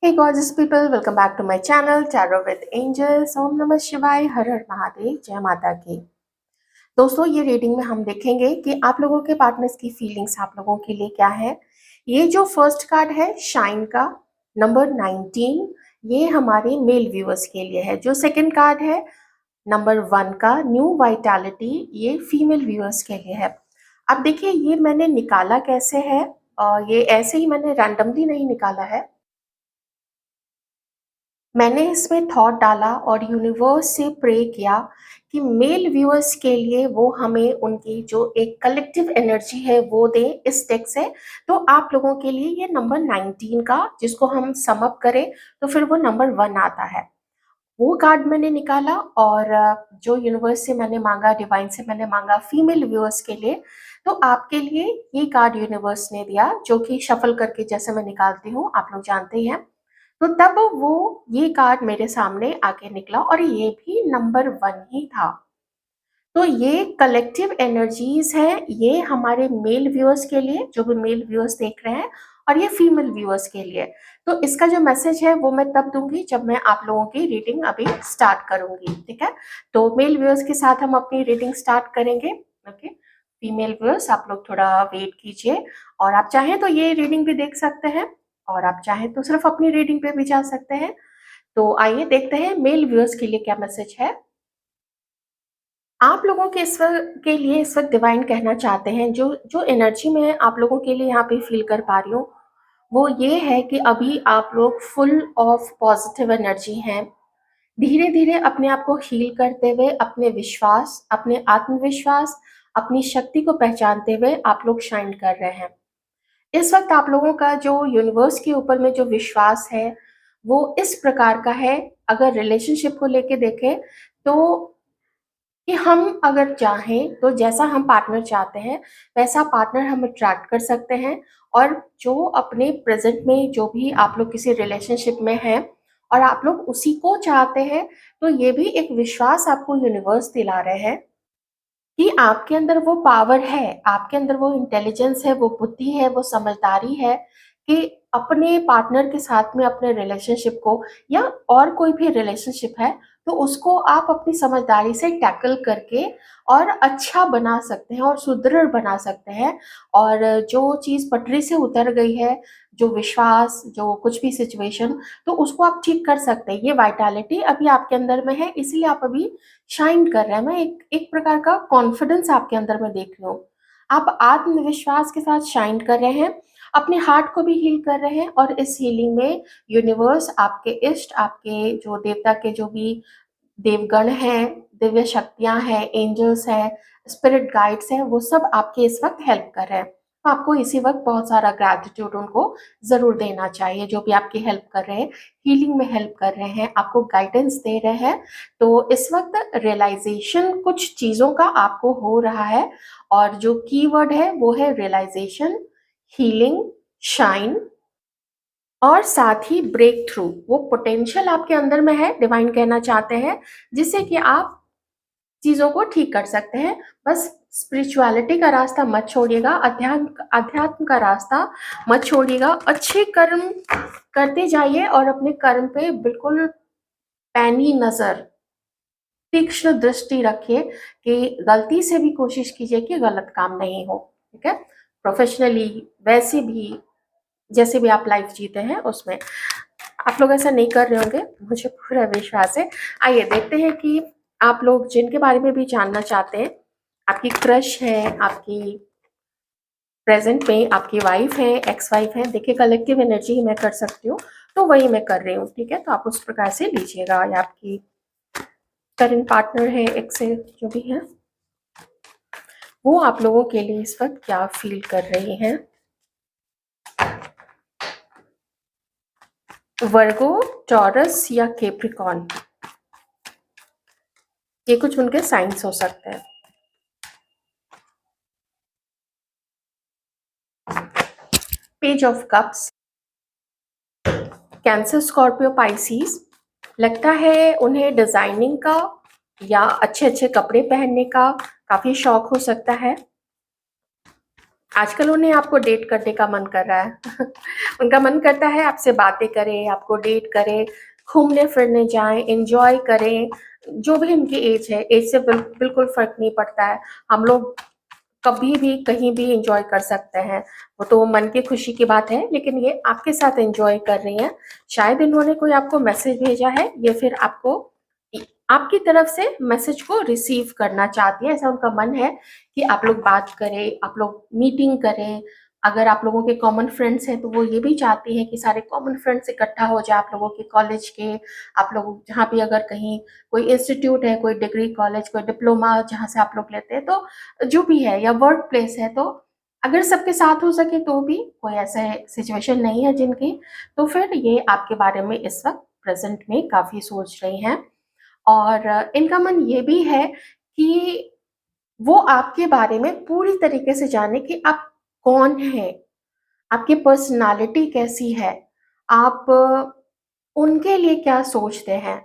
Hey gorgeous people, welcome back to my channel Tarot with Angels। ओम नमः शिवाय, हर हर महादेव, जय माता की। दोस्तों, ये रीडिंग में हम देखेंगे कि आप लोगों के पार्टनर्स की फीलिंग्स आप लोगों के लिए क्या है। ये जो फर्स्ट कार्ड है शाइन का नंबर 19, ये हमारे मेल व्यूअर्स के लिए है। जो सेकंड कार्ड है नंबर 1 का न्यू वाइटैलिटी, ये फीमेल व्यूअर्स के लिए है। अब देखिए, ये मैंने निकाला कैसे है, और ये ऐसे ही मैंने रैंडमली नहीं निकाला है। मैंने इसमें थॉट डाला और यूनिवर्स से प्रे किया कि मेल व्यूअर्स के लिए वो हमें उनकी जो एक कलेक्टिव एनर्जी है वो दे इस टेक से। तो आप लोगों के लिए ये नंबर 19 का, जिसको हम सम अप करें तो फिर वो नंबर 1 आता है, वो कार्ड मैंने निकाला। और जो यूनिवर्स से मैंने मांगा, डिवाइन से मैंने मांगा फीमेल व्यूअर्स के लिए, तो आपके लिए ये कार्ड यूनिवर्स ने दिया, जो कि शफल करके जैसे मैं निकालती हूँ आप लोग जानते ही हैं। तो तब वो ये कार्ड मेरे सामने आके निकला और ये भी नंबर 1 ही था। तो ये कलेक्टिव एनर्जीज है, ये हमारे मेल व्यूअर्स के लिए, जो भी मेल व्यूअर्स देख रहे हैं, और ये फीमेल व्यूअर्स के लिए। तो इसका जो मैसेज है वो मैं तब दूंगी जब मैं आप लोगों की रीडिंग अभी स्टार्ट करूंगी, ठीक है। तो मेल व्यूअर्स के साथ हम अपनी रीडिंग स्टार्ट करेंगे। ओके, फीमेल व्यूअर्स आप लोग थोड़ा वेट कीजिए, और आप चाहें तो ये रीडिंग भी देख सकते हैं, और आप चाहें तो सिर्फ अपनी रीडिंग पे भी जा सकते हैं। तो आइए देखते हैं मेल व्यूअर्स के लिए क्या मैसेज है। आप लोगों के के लिए इस वक्त डिवाइन कहना चाहते हैं, जो जो एनर्जी मैं आप लोगों के लिए यहाँ पे फील कर पा रही हूँ, वो ये है कि अभी आप लोग फुल ऑफ पॉजिटिव एनर्जी हैं। धीरे धीरे अपने आप को हील करते हुए, अपने विश्वास, अपने आत्मविश्वास, अपनी शक्ति को पहचानते हुए आप लोग शाइन कर रहे हैं। इस वक्त आप लोगों का जो यूनिवर्स के ऊपर में जो विश्वास है वो इस प्रकार का है। अगर रिलेशनशिप को लेके देखें तो कि हम अगर चाहें तो जैसा हम पार्टनर चाहते हैं वैसा पार्टनर हम अट्रैक्ट कर सकते हैं। और जो अपने प्रेजेंट में जो भी आप लोग किसी रिलेशनशिप में हैं और आप लोग उसी को चाहते हैं, तो ये भी एक विश्वास आपको यूनिवर्स दिला रहे हैं कि आपके अंदर वो पावर है, आपके अंदर वो इंटेलिजेंस है, वो बुद्धि है, वो समझदारी है कि अपने पार्टनर के साथ में अपने रिलेशनशिप को, या और कोई भी रिलेशनशिप है, तो उसको आप अपनी समझदारी से टैकल करके और अच्छा बना सकते हैं और सुदृढ़ बना सकते हैं। और जो चीज़ पटरी से उतर गई है, जो विश्वास, जो कुछ भी सिचुएशन, तो उसको आप ठीक कर सकते हैं। ये वाइटैलिटी अभी आपके अंदर में है, इसलिए आप अभी शाइन कर रहा है। मैं एक एक प्रकार का कॉन्फिडेंस आपके अंदर में देख रही हूँ। आप आत्मविश्वास के साथ शाइन कर रहे हैं, अपने हार्ट को भी हील कर रहे हैं, और इस हीलिंग में यूनिवर्स, आपके इष्ट, आपके जो देवता के जो भी देवगण हैं, दिव्य शक्तियाँ हैं, एंजल्स हैं, स्पिरिट गाइड्स हैं, वो सब आपके इस वक्त हेल्प कर रहे हैं। तो आपको इसी वक्त बहुत सारा ग्रैटिट्यूड उनको ज़रूर देना चाहिए, जो भी आपकी हेल्प कर रहे हैं, हीलिंग में हेल्प कर रहे हैं, आपको गाइडेंस दे रहे हैं। तो इस वक्त रियलाइजेशन कुछ चीज़ों का आपको हो रहा है, और जो कीवर्ड है वो है रियलाइजेशन, हीलिंग, शाइन, और साथ ही ब्रेक थ्रू। वो पोटेंशियल आपके अंदर में है, डिवाइन कहना चाहते हैं, जिससे कि आप चीज़ों को ठीक कर सकते हैं। बस स्पिरिचुअलिटी का रास्ता मत छोड़िएगा, अध्यात्म अध्यात्म का रास्ता मत छोड़िएगा। अच्छे कर्म करते जाइए और अपने कर्म पे बिल्कुल पैनी नज़र, तीक्ष्ण दृष्टि रखिए कि गलती से भी कोशिश कीजिए कि गलत काम नहीं हो, ठीक है। प्रोफेशनली, वैसे भी, जैसे भी आप लाइफ जीते हैं उसमें आप लोग ऐसा नहीं कर रहे होंगे, मुझे पूरा विश्वास है। आइए देखते हैं कि आप लोग जिनके बारे में भी जानना चाहते हैं, आपकी क्रश है, आपकी प्रेजेंट में आपकी वाइफ है, एक्स वाइफ है। देखिए, कलेक्टिव एनर्जी ही मैं कर सकती हूँ, तो वही मैं कर रही हूँ, ठीक है। तो आप उस प्रकार से लीजिएगा, या आपकी करंट पार्टनर है, एक्स है, जो भी है, वो आप लोगों के लिए इस वक्त क्या फील कर रही हैं। वर्गो, टॉरस या कैप्रिकॉर्न, ये कुछ उनके साइंस हो सकते हैं। Page of cups, cancer, Scorpio, Pisces. लगता है उन्हें डिजाइनिंग का या अच्छे अच्छे कपड़े पहनने का काफी शौक हो सकता है। आजकल उन्हें आपको डेट करने का मन कर रहा है। उनका मन करता है आपसे बातें करें, आपको डेट करें, घूमने-फिरने जाएँ, एन्जॉय करें। जो भी उनकी एज है, एज से बिल्कुल फ़र्क नहीं पड़ता है। हम लोग कभी भी, कहीं भी एन्जॉय कर सकते हैं। वो तो मन की खुशी की बात है, लेकिन ये आपके साथ एन्जॉय कर रही हैं। शायद इन्होंने कोई आपको मैसेज भेजा है या फिर आपको आपकी तरफ से मैसेज को रिसीव करना चाहती हैं, ऐसा उनका मन है कि आप लोग बात करें, आप लोग मीटिंग करें। अगर आप लोगों के कॉमन फ्रेंड्स हैं, तो वो ये भी चाहती हैं कि सारे कॉमन फ्रेंड्स इकट्ठा हो जाए आप लोगों के कॉलेज के। आप लोग जहाँ भी अगर कहीं कोई इंस्टीट्यूट है, कोई डिग्री कॉलेज, कोई डिप्लोमा जहाँ से आप लोग लेते हैं, तो जो भी है या वर्क प्लेस है, तो अगर सबके साथ हो सके तो भी कोई ऐसा सिचुएशन नहीं है जिनकी, तो फिर ये आपके बारे में इस वक़्त प्रेज़ेंट में काफ़ी सोच रही हैं। और इनका मन ये भी है कि वो आपके बारे में पूरी तरीके से जाने कि आप कौन हैं, आपकी पर्सनैलिटी कैसी है, आप उनके लिए क्या सोचते हैं।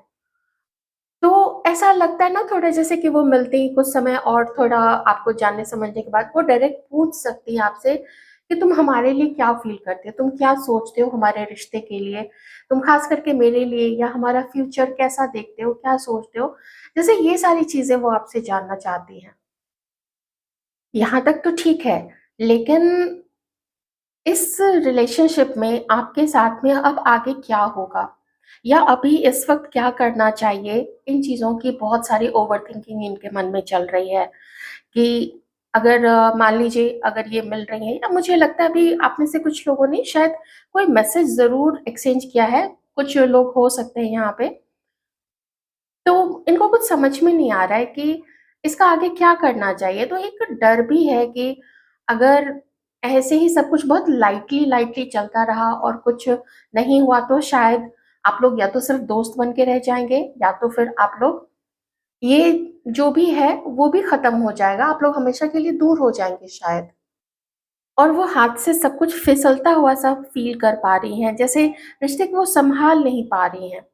तो ऐसा लगता है ना थोड़ा जैसे कि वो मिलते ही कुछ समय और थोड़ा आपको जानने समझने के बाद वो डायरेक्ट पूछ सकती है आपसे कि तुम हमारे लिए क्या फ़ील करते हो? तुम क्या सोचते हो हमारे रिश्ते के लिए? तुम ख़ास करके मेरे लिए या हमारा फ्यूचर कैसा देखते हो? क्या सोचते हो? जैसे ये सारी चीज़ें वो आपसे जानना चाहती हैं। यहाँ तक तो ठीक है, लेकिन इस रिलेशनशिप में आपके साथ में अब आगे क्या होगा? या अभी इस वक़्त क्या करना चाहिए? इन चीज़ों की बहुत सारी ओवरथिंकिंग इनके मन में चल रही है कि अगर मान लीजिए अगर ये मिल रही हैं या मुझे लगता है अभी आप में से कुछ लोगों ने शायद कोई मैसेज ज़रूर एक्सचेंज किया है, कुछ लोग हो सकते हैं यहाँ पे। तो इनको कुछ समझ में नहीं आ रहा है कि इसका आगे क्या करना चाहिए। तो एक डर भी है कि अगर ऐसे ही सब कुछ बहुत लाइटली चलता रहा और कुछ नहीं हुआ तो शायद आप लोग या तो सिर्फ़ दोस्त बन के रह जाएँगे या तो फिर आप लोग ये जो भी है वो भी ख़त्म हो जाएगा। आप लोग हमेशा के लिए दूर हो जाएँगे शायद। और वो हाथ से सब कुछ फिसलता हुआ सा फ़ील कर पा रही हैं, जैसे रिश्ते को वो सँभाल नहीं पा रही हैं।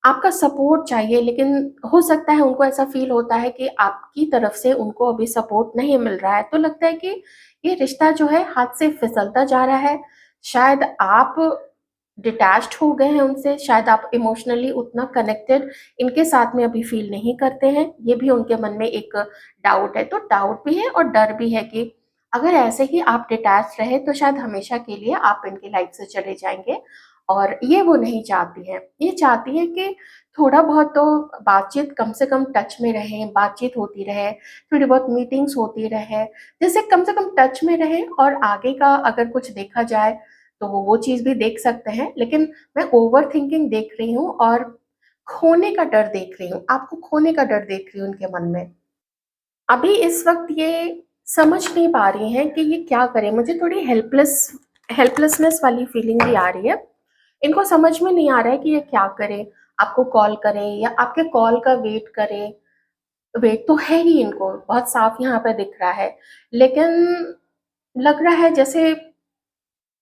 आपका सपोर्ट चाहिए लेकिन हो सकता है उनको ऐसा फ़ील होता है कि आपकी तरफ से उनको अभी सपोर्ट नहीं मिल रहा है, तो लगता है कि ये रिश्ता जो है हाथ से फिसलता जा रहा है। शायद आप डिटैच्ड हो गए हैं उनसे, शायद आप इमोशनली उतना कनेक्टेड इनके साथ में अभी फ़ील नहीं करते हैं, ये भी उनके मन में एक डाउट है। तो डाउट भी है और डर भी है कि अगर ऐसे ही आप डिटैच रहे तो शायद हमेशा के लिए आप इनकी लाइफ़ से चले जाएँगे और ये वो नहीं चाहती हैं। ये चाहती हैं कि थोड़ा बहुत तो बातचीत कम से कम टच में रहें, बातचीत होती रहे, थोड़ी बहुत मीटिंग्स होती रहे, जिससे कम से कम टच में रहें और आगे का अगर कुछ देखा जाए, तो वो चीज़ भी देख सकते हैं। लेकिन मैं ओवरथिंकिंग देख रही हूँ और खोने का डर देख रही हूँ, आपको खोने का डर देख रही हूँ उनके मन में। अभी इस वक़्त ये समझ नहीं पा रही हैं कि ये क्या करें? मुझे थोड़ी हेल्पलेसनेस वाली फीलिंग भी आ रही है। इनको समझ में नहीं आ रहा है कि ये क्या करें? आपको कॉल करें या आपके कॉल का वेट करें? वेट तो है ही इनको, बहुत साफ यहाँ पे दिख रहा है। लेकिन लग रहा है जैसे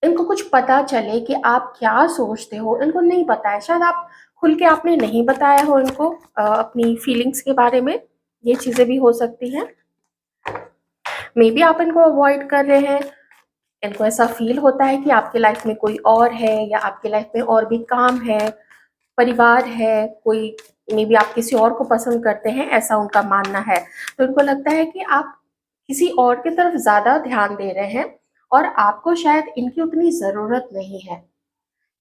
इनको कुछ पता चले कि आप क्या सोचते हो, इनको नहीं पता है। शायद आप खुल के आपने नहीं बताया हो इनको अपनी फीलिंग्स के बारे में, ये चीज़ें भी हो सकती हैं। मेबी आप इनको अवॉइड कर रहे हैं, इनको ऐसा फ़ील होता है कि आपकी लाइफ़ में कोई और है या आपकी लाइफ़ में और भी काम है, परिवार है, कोई मेबी आप किसी और को पसंद करते हैं, ऐसा उनका मानना है। तो उनको लगता है कि आप किसी और की तरफ ज़्यादा ध्यान दे रहे हैं और आपको शायद इनकी उतनी ज़रूरत नहीं है।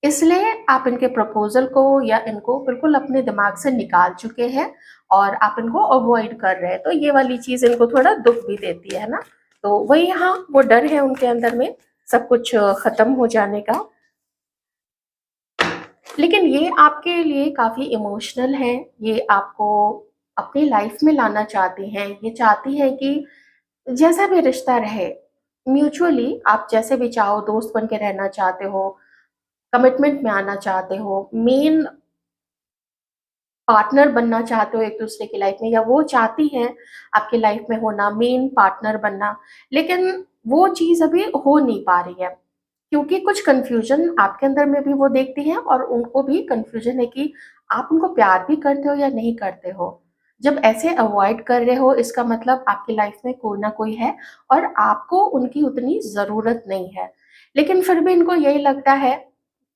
इसलिए आप इनके प्रपोज़ल को या इनको बिल्कुल अपने दिमाग से निकाल चुके हैं और आप इनको अवॉइड कर रहे हैं। तो ये वाली चीज़ इनको थोड़ा दुःख भी देती है ना? तो वही हाँ, वो डर है उनके अंदर में सब कुछ ख़त्म हो जाने का। लेकिन ये आपके लिए काफ़ी इमोशनल हैं, ये आपको अपनी लाइफ़ में लाना चाहती हैं। ये चाहती हैं कि जैसा भी रिश्ता रहे, म्यूचुअली आप जैसे भी चाहो दोस्त बन के रहना चाहते हो, कमिटमेंट में आना चाहते हो, मेन पार्टनर बनना चाहते हो एक-दूसरे की लाइफ़ में या वो चाहती हैं आपकी लाइफ़ में होना, मेन पार्टनर बनना, लेकिन वो चीज़ अभी हो नहीं पा रही है। क्योंकि कुछ कन्फ्यूज़न आपके अंदर में भी वो देखती हैं और उनको भी कन्फ्यूज़न है कि आप उनको प्यार भी करते हो या नहीं करते हो। जब ऐसे अवॉइड कर रहे हो इसका मतलब आपकी लाइफ में कोई ना कोई है और आपको उनकी उतनी ज़रूरत नहीं है। लेकिन फिर भी इनको यही लगता है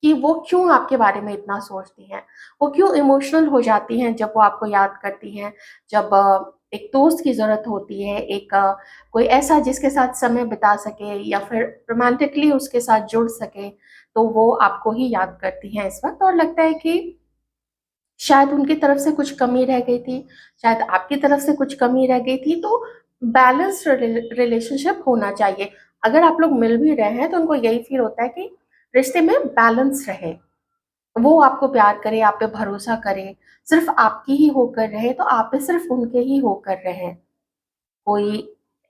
कि वो क्यों आपके बारे में इतना सोचती हैं, वो क्यों इमोशनल हो जाती हैं जब वो आपको याद करती हैं, जब एक दोस्त की ज़रूरत होती है, एक कोई ऐसा जिसके साथ समय बिता सके या फिर रोमांटिकली उसके साथ जुड़ सके, तो वो आपको ही याद करती हैं इस वक़्त और लगता है कि शायद उनकी तरफ से कुछ कमी रह गई थी, शायद आपकी तरफ से कुछ कमी रह गई थी, तो बैलेंस रिलेशनशिप होना चाहिए। अगर आप लोग मिल भी रहे हैं तो उनको यही फ़ील होता है कि रिश्ते में बैलेंस रहे। वो आपको प्यार करे, आप पे भरोसा करे, सिर्फ़ आपकी ही होकर रहे, तो आप भी सिर्फ़ उनके ही होकर रहें। कोई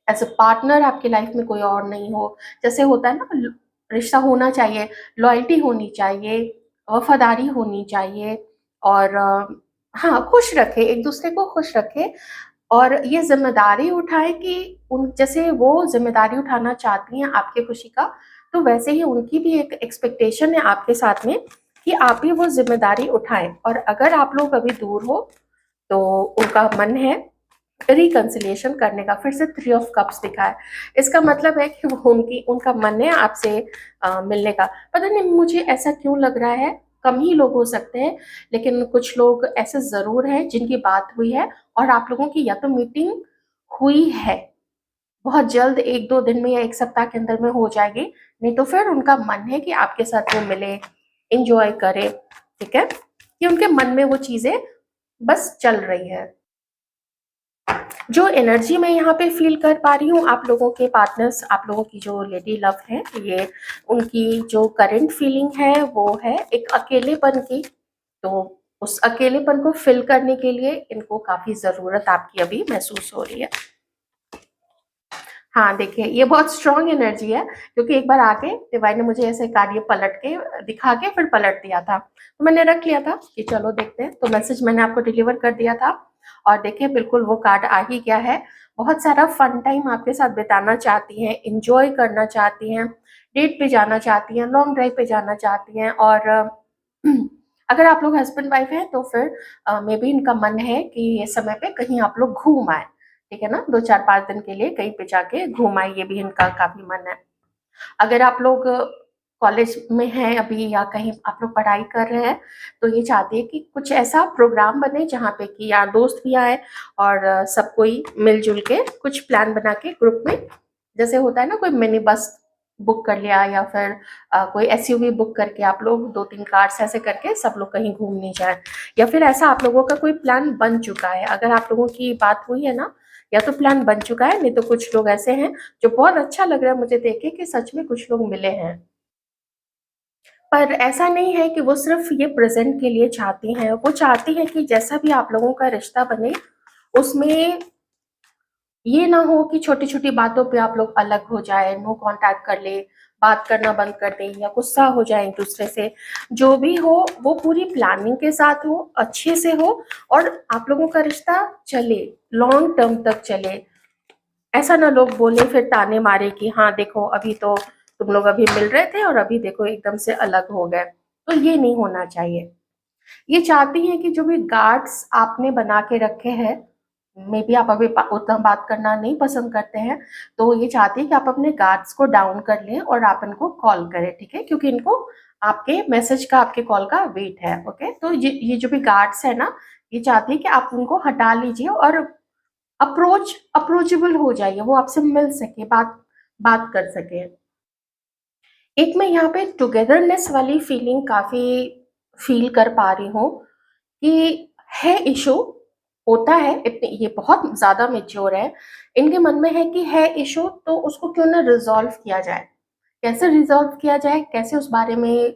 एज़ अ पार्टनर आपकी लाइफ़ में कोई और नहीं हो। जैसे होता है ना रिश्ता होना चाहिए, लॉयल्टी होनी चाहिए, वफ़ादारी होनी चाहिए और हाँ, खुश रखे, एक-दूसरे को खुश रखे और ये ज़िम्मेदारी उठाएँ कि उन जैसे वो ज़िम्मेदारी उठाना चाहती हैं आपकी खुशी का, तो वैसे ही उनकी भी एक एक्सपेक्टेशन है आपके साथ में कि आप भी वो ज़िम्मेदारी उठाएँ और अगर आप लोग अभी दूर हो, तो उनका मन है रिकंसिलिएशन करने का। फिर से 3 ऑफ कप्स दिखा है। इसका मतलब है कि वो उनका मन है आपसे मिलने का। पता नहीं मुझे ऐसा क्यों लग रहा है, कम ही लोग हो सकते हैं, लेकिन कुछ लोग ऐसे ज़रूर हैं जिनकी बात हुई है और आप लोगों की या तो मीटिंग हुई है, बहुत जल्द 1-2 दिन में या 1 सप्ताह के अंदर में हो जाएगी, नहीं तो फिर उनका मन है कि आपके साथ वो मिले, एन्जॉय करे, ठीक है? कि उनके मन में वो चीज़ें बस चल रही है। जो एनर्जी मैं यहाँ पे फ़ील कर पा रही हूँ आप लोगों के पार्टनर्स, आप लोगों की जो लेडी लव है, ये उनकी जो करंट फीलिंग है वो है एक अकेलेपन की। तो उस अकेलेपन को फ़िल करने के लिए इनको काफ़ी ज़रूरत आपकी अभी महसूस हो रही है। हाँ, देखिए ये बहुत स्ट्रॉन्ग एनर्जी है क्योंकि एक बार आके डिवाइन ने मुझे ऐसे कार्ड ये पलट के दिखा के फिर पलट दिया था। तो मैंने रख लिया था कि चलो देखते हैं, तो मैसेज मैंने आपको डिलीवर कर दिया था और देखिए बिल्कुल वो कार्ड आ ही गया है। बहुत सारा फन टाइम आपके साथ बिताना चाहती हैं, एन्जॉय करना चाहती हैं, डेट पे जाना चाहती हैं, लॉन्ग ड्राइव पे जाना चाहती हैं और अगर आप लोग हस्बैंड वाइफ हैं तो फिर मेबी इनका मन है कि ये समय पे कहीं आप लोग घूम आएँ। ठीक है ना? 2, 4, 5 दिन के लिए कहीं पे जाके घूम आएँ, ये भी इनका काफ़ी मन है। अगर आप लोग कॉलेज में हैं अभी या कहीं आप लोग पढ़ाई कर रहे हैं, तो ये चाहती है कि कुछ ऐसा प्रोग्राम बने जहाँ पे कि यार दोस्त भी आए और सब कोई मिल-जुल के कुछ प्लान बना के ग्रुप में, जैसे होता है ना कोई मिनी बस बुक कर लिया या फिर कोई एसयूवी बुक करके आप लोग 2-3 कार्स ऐसे करके सब लोग कहीं घूमने जाएँ। या फिर ऐसा आप लोगों का कोई प्लान बन चुका है, अगर आप लोगों की बात हुई है ना, या तो प्लान बन चुका है, नहीं तो कुछ लोग ऐसे हैं जो बहुत अच्छा लग रहा है मुझे देख के कि सच में कुछ लोग मिले हैं। पर ऐसा नहीं है कि वो सिर्फ़ ये प्रेज़ेंट के लिए चाहती हैं, वो चाहती हैं कि जैसा भी आप लोगों का रिश्ता बने, उसमें ये ना हो कि छोटी-छोटी बातों पे आप लोग अलग हो जाएँ, नो कॉन्टैक्ट कर लें, बात करना बंद कर दें या गुस्सा हो जाएँ एक-दूसरे से। जो भी हो, वो पूरी प्लानिंग के साथ हो, अच्छे से हो और आप लोगों का रिश्ता चले, लॉन्ग टर्म तक चले। ऐसा ना लोग बोले फिर ताने मारे कि हाँ देखो अभी तो तुम लोग अभी मिल रहे थे और अभी देखो एकदम से अलग हो गए। तो ये नहीं होना चाहिए। ये चाहती हैं कि जो भी गार्ड्स आपने बना के रखे हैं, मेबी आप अभी उतना बात करना नहीं पसंद करते हैं, तो ये चाहती है कि आप अपने गार्ड्स को डाउन कर लें और आप इनको कॉल करें, ठीक है? क्योंकि इनको आपके मैसेज का, आपके कॉल का वेट है, ओके? तो ये जो भी गार्ड्स हैं ना, ये चाहती है कि आप उनको हटा लीजिए और अप्रोचेबल हो जाइए, वो आपसे मिल सके, बात कर सके। एक मैं यहाँ पे टुगेदरनेस वाली फीलिंग काफ़ी फ़ील कर पा रही हूँ कि है इश्यू, होता है, इतनी ये बहुत ज़्यादा मैच्योर है। इनके मन में है कि है इश्यू तो उसको क्यों ना रिज़ॉल्व किया जाए। कैसे रिज़ॉल्व किया जाए, कैसे उस बारे में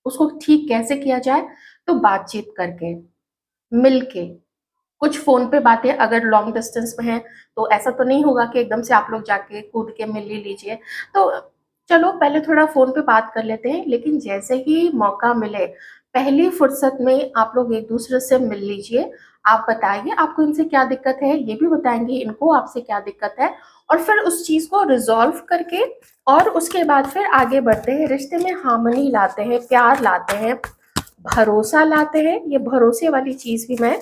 उसको ठीक कैसे किया जाए? तो बातचीत करके, मिल के। कुछ फ़ोन पे बातें अगर लॉन्ग डिस्टेंस में हैं, तो ऐसा तो नहीं होगा कि एकदम से आप लोग जाके कूद के मिल ही लीजिए। तो चलो पहले थोड़ा फ़ोन पे बात कर लेते हैं, लेकिन जैसे ही मौका मिले, पहली फुर्सत में आप लोग एक-दूसरे से मिल लीजिए। आप बताइए आपको इनसे क्या दिक्कत है, ये भी बताएँगे इनको आपसे क्या दिक्कत है और फिर उस चीज़ को रिज़ॉल्व करके और उसके बाद फिर आगे बढ़ते हैं। रिश्ते में हार्मनी लाते हैं, प्यार लाते हैं, भरोसा लाते हैं। ये भरोसे वाली चीज़ भी मैं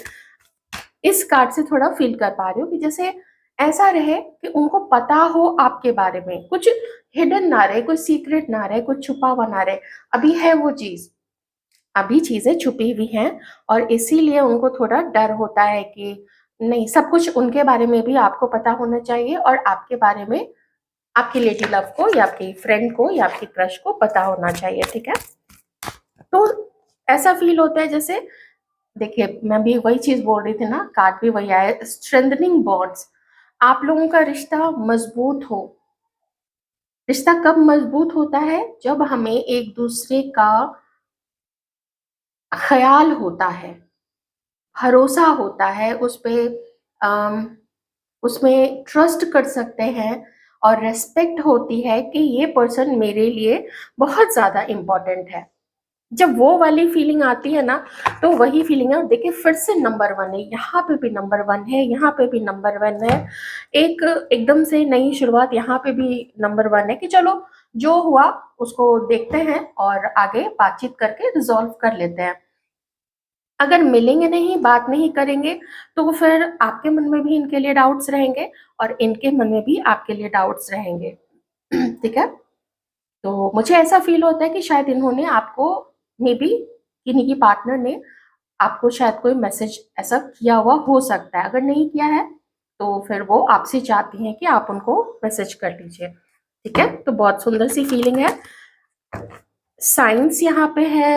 इस कार्ड से थोड़ा फील कर पा रही हूँ कि जैसे ऐसा रहे कि उनको पता हो आपके बारे में, कुछ हिडन ना रहे, कुछ सीक्रेट ना रहे, कुछ छुपा हुआ ना रहे। अभी है वो चीज, अभी चीजें छुपी हुई हैं और इसीलिए उनको थोड़ा डर होता है कि नहीं, सब कुछ उनके बारे में भी आपको पता होना चाहिए और आपके बारे में आपकी लेडी लव को या आपकी फ्रेंड को या आपकी क्रश को पता होना चाहिए। ठीक है, तो ऐसा फील होता है जैसे, देखिए मैं भी वही चीज बोल रही थी ना, कार्ड भी वही आया, स्ट्रेंथनिंग बॉन्ड्स। आप लोगों का रिश्ता मजबूत हो। रिश्ता कब मजबूत होता है? जब हमें एक दूसरे का ख्याल होता है, भरोसा होता है, उस पे अम, उसमें ट्रस्ट कर सकते हैं और रेस्पेक्ट होती है कि ये पर्सन मेरे लिए बहुत ज्यादा इम्पोर्टेंट है। जब वो वाली फीलिंग आती है ना, तो वही फीलिंग है। देखिए फिर से नंबर वन है, यहाँ पे भी नंबर वन है, यहाँ पे भी नंबर वन है। एक एकदम से नई शुरुआत, यहाँ पे भी नंबर वन है कि चलो जो हुआ उसको देखते हैं और आगे बातचीत करके रिजॉल्व कर लेते हैं। अगर मिलेंगे नहीं, बात नहीं करेंगे, तो फिर आपके मन में भी इनके लिए डाउट्स रहेंगे और इनके मन में भी आपके लिए डाउट्स रहेंगे। ठीक है, तो मुझे ऐसा फील होता है कि शायद इन्होंने आपको, मे बी किन्हीं की पार्टनर ने आपको शायद कोई मैसेज ऐसा किया हुआ हो सकता है। अगर नहीं किया है तो फिर वो आपसे चाहती हैं कि आप उनको मैसेज कर लीजिए। ठीक है, तो बहुत सुंदर सी फीलिंग है। साइंस यहाँ पे है,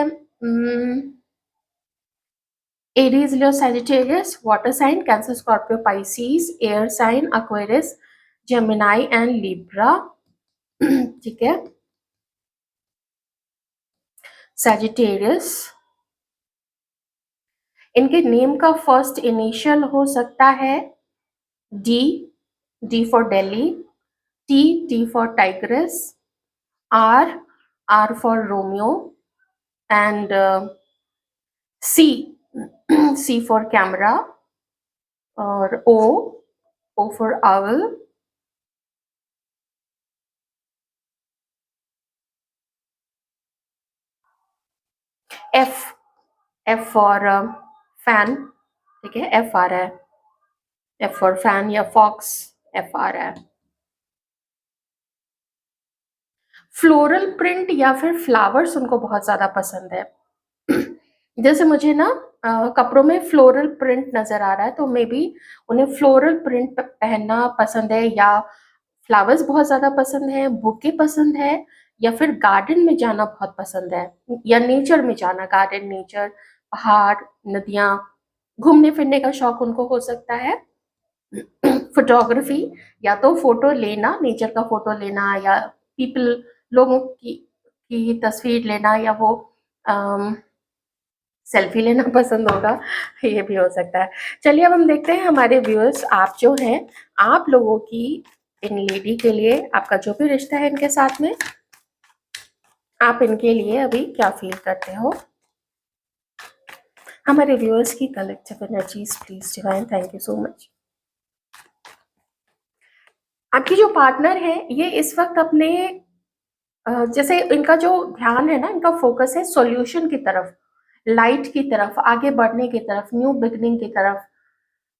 Aries, Leo, Sagittarius, water sign, Cancer, Scorpio, Pisces, air sign, Aquarius, Gemini and Libra. ठीक है, सैजिटेरियस, इनके नेम का फर्स्ट इनिशियल हो सकता है D, D for Delhi, T, T for tigress, R, R for Romeo, and C, C for camera, और O, O for owl, F, F for fan. ठीक है, एफ आ रहा है, एफ फॉर फैन या फॉक्स, एफ आ रहा है। फ्लोरल प्रिंट या फिर फ्लावर्स उनको बहुत ज्यादा पसंद है। जैसे मुझे ना कपड़ों में फ्लोरल प्रिंट नजर आ रहा है, तो मे बी उन्हें फ्लोरल प्रिंट पहनना पसंद है, या फ्लावर्स बहुत ज्यादा पसंद है, बुके पसंद है, या फिर गार्डन में जाना बहुत पसंद है, या नेचर में जाना, गार्डन, नेचर, पहाड़, नदियां, घूमने फिरने का शौक उनको हो सकता है। फोटोग्राफी, या तो फोटो लेना, नेचर का फोटो लेना, या पीपल, लोगों की तस्वीर लेना, या वो सेल्फी लेना पसंद होगा, ये भी हो सकता है। चलिए अब हम देखते हैं हमारे व्यूअर्स, आप जो हैं, आप लोगों की इन लेडी के लिए, आपका जो भी रिश्ता है इनके साथ में, आप इनके लिए अभी क्या फील करते हो। हमारे व्यूअर्स की collective energies please divine, thank you so much. आपकी जो पार्टनर है ये इस वक्त अपने जैसे इनका जो ध्यान है ना, इनका फोकस है सॉल्यूशन की तरफ, लाइट की तरफ, आगे बढ़ने की तरफ, न्यू बिगनिंग की तरफ,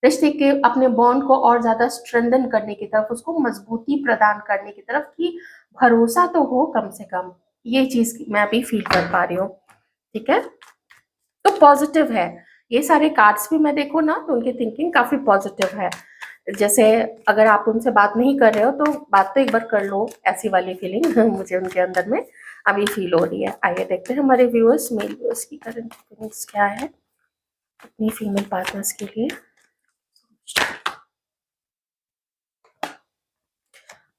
रिश्ते के अपने बॉन्ड को और ज्यादा स्ट्रेंथन करने की तरफ, उसको मजबूती प्रदान करने की तरफ, कि भरोसा तो हो कम से कम। ये चीज मैं भी फील कर पा रही हूँ। ठीक है, तो पॉजिटिव है। ये सारे कार्ड्स भी मैं देखूँ ना, तो उनकी थिंकिंग काफी पॉजिटिव है। जैसे अगर आप उनसे बात नहीं कर रहे हो तो बात तो एक बार कर लो, ऐसी वाली फीलिंग मुझे उनके अंदर में अभी फील हो रही है। आइए देखते हैं हमारे व्यूअर्स, मेल व्यूअर्स की करंट फीलिंग्स क्या है अपनी फीमेल पार्टनर्स के लिए।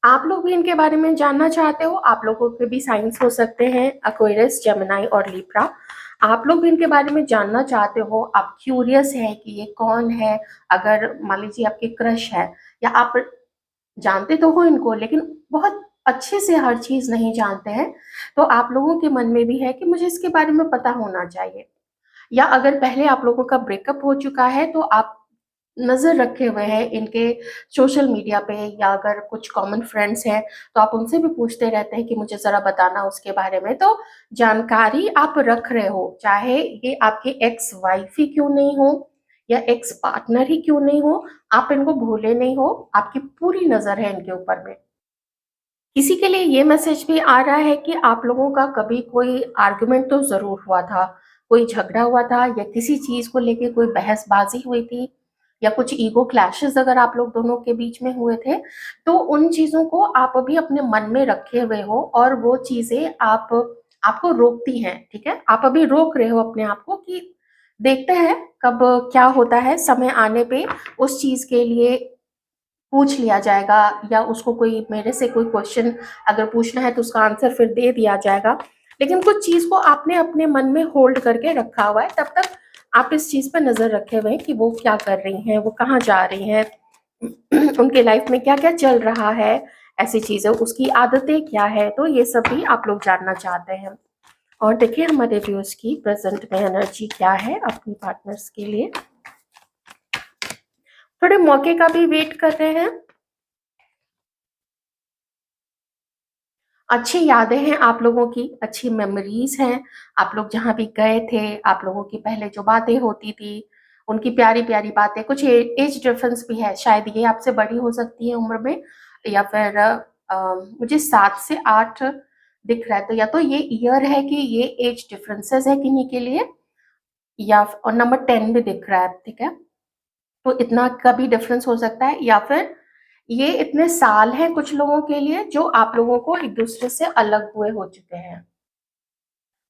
आप लोग भी इनके बारे में जानना चाहते हो, आप लोगों के भी साइंस हो सकते हैं एक्वेरियस, जेमिनी और लिब्रा। आप लोग भी इनके बारे में जानना चाहते हो, आप क्यूरियस है कि ये कौन है। अगर मान लीजिए आपके क्रश है, या आप जानते तो हो इनको लेकिन बहुत अच्छे से हर चीज नहीं जानते हैं, तो आप लोगों के मन में भी है कि मुझे इसके बारे में पता होना चाहिए। या अगर पहले आप लोगों का ब्रेकअप हो चुका है तो आप नजर रखे हुए हैं इनके सोशल मीडिया पे, या अगर कुछ कॉमन फ्रेंड्स हैं तो आप उनसे भी पूछते रहते हैं कि मुझे जरा बताना उसके बारे में। तो जानकारी आप रख रहे हो, चाहे ये आपके एक्स वाइफ ही क्यों नहीं हो, या एक्स पार्टनर ही क्यों नहीं हो, आप इनको भूले नहीं हो, आपकी पूरी नज़र है इनके ऊपर में। किसी के लिए ये मैसेज भी आ रहा है कि आप लोगों का कभी कोई आर्गुमेंट तो ज़रूर हुआ था, कोई झगड़ा हुआ था या किसी चीज़ को लेके कोई बहसबाजी हुई थी या कुछ ईगो क्लैशेज़ अगर आप लोग दोनों के बीच में हुए थे, तो उन चीज़ों को आप अभी अपने मन में रखे हुए हो और वो चीज़ें आपको रोकती हैं, ठीक है? आप अभी रोक रहे हो अपने आप को कि देखते हैं कब क्या होता है, समय आने पे उस चीज़ के लिए पूछ लिया जाएगा या उसको कोई मेरे से कोई क्वेश्चन अगर पूछना है तो उसका आंसर फिर दे दिया जाएगा। लेकिन कुछ चीज़ को आपने अपने मन में होल्ड करके रखा हुआ है, तब तक आप इस चीज़ पे नज़र रखे हुए हैं कि वो क्या कर रही हैं, वो कहाँ जा रही हैं, उनके लाइफ में क्या-क्या चल रहा है, ऐसी चीज़ें, उसकी आदतें क्या है, तो ये सब भी आप लोग जानना चाहते हैं। और देखिए हमारे व्यूअर्स की प्रेज़ेंट में एनर्जी क्या है अपनी पार्टनर्स के लिए। थोड़े मौके का भी वेट कर रहे हैं। अच्छी यादें हैं आप लोगों की, अच्छी मेमोरीज़ हैं, आप लोग जहाँ भी गए थे, आप लोगों की पहले जो बातें होती थी, उनकी प्यारी-प्यारी बातें, कुछ एज डिफरेंस भी है, शायद ये आपसे बड़ी हो सकती है उम्र में या फिर मुझे 7 से 8 दिख रहा है, तो या तो ये ईयर है कि ये एज डिफरेंसेस है किन्हीं के लिए या और नंबर 10 भी दिख रहा है, ठीक है? तो इतना का भी डिफरेंस हो सकता है या फिर ये इतने साल हैं कुछ लोगों के लिए जो आप लोगों को एक-दूसरे से अलग हुए हो चुके हैं।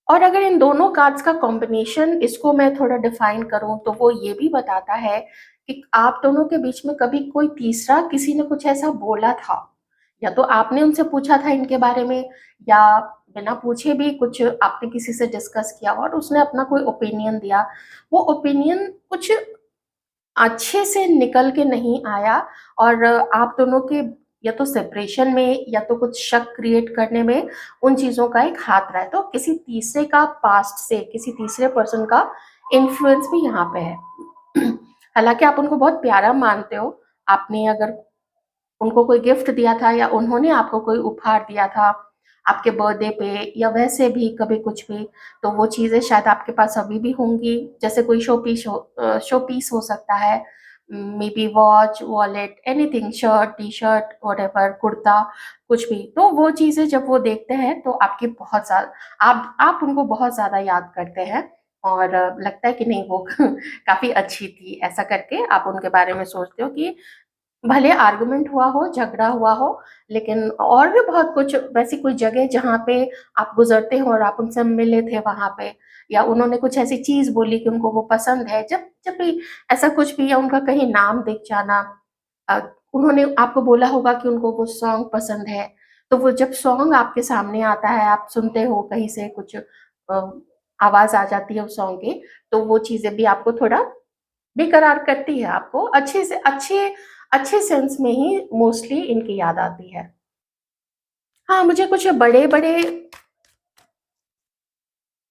और अगर इन दोनों कार्ड्स का कॉम्बिनेशन इसको मैं थोड़ा डिफाइन करूँ तो वो ये भी बताता है कि आप दोनों के बीच में कभी कोई तीसरा किसी ने कुछ ऐसा बोला था, या तो आपने उनसे पूछा था इनके बारे में या बिना पूछे भी कुछ आपने किसी से डिस्कस किया और उसने अपना कोई ओपिनियन दिया। वो ओपिनियन कुछ अच्छे से निकल के नहीं आया और आप दोनों के या तो सेपरेशन में या तो कुछ शक क्रिएट करने में उन चीज़ों का एक हाथ रहा है। तो किसी तीसरे का पास्ट से, किसी तीसरे पर्सन का इन्फ्लुएंस भी यहाँ पे है। हालाँकि आप उनको बहुत प्यारा मानते हो, आपने अगर उनको कोई गिफ्ट दिया था या उन्होंने आपको कोई उपहार दिया था, आपके बर्थडे पे या वैसे भी कभी कुछ भी, तो वो चीज़ें शायद आपके पास अभी भी होंगी। जैसे कोई शो पीस हो सकता है, may be watch, wallet, anything, shirt, t-shirt, whatever, kurta, कुछ भी। तो वो चीज़ें जब वो देखते हैं तो आपकी बहुत ज़्यादा आप उनको बहुत ज़्यादा याद करते हैं और लगता है कि नहीं वो काफ़ी अच्छी थी। ऐसा करके आप उनके बारे में सोचते हो कि भले आर्गुमेंट हुआ हो, झगड़ा हुआ हो, लेकिन और भी बहुत कुछ वैसी कोई जगह जहाँ पे आप गुज़रते हो और आप उनसे मिले थे वहाँ पे या उन्होंने कुछ ऐसी चीज़ बोली कि उनको वो पसंद है। जब जब भी ऐसा कुछ भी या उनका कहीं नाम दिख जाना, अ, उन्होंने आपको बोला होगा कि उनको वो सॉन्ग पसंद है, तो वो जब सॉन्ग आपके सामने आता है, आप सुनते हो कहीं से कुछ आवाज़ आ जाती है उस सॉन्ग की, तो वो चीज़ें भी आपको थोड़ा बेकरार करती है, आपको अच्छे से अच्छे सेंस में ही मोस्टली इनकी याद आती है। हाँ, मुझे कुछ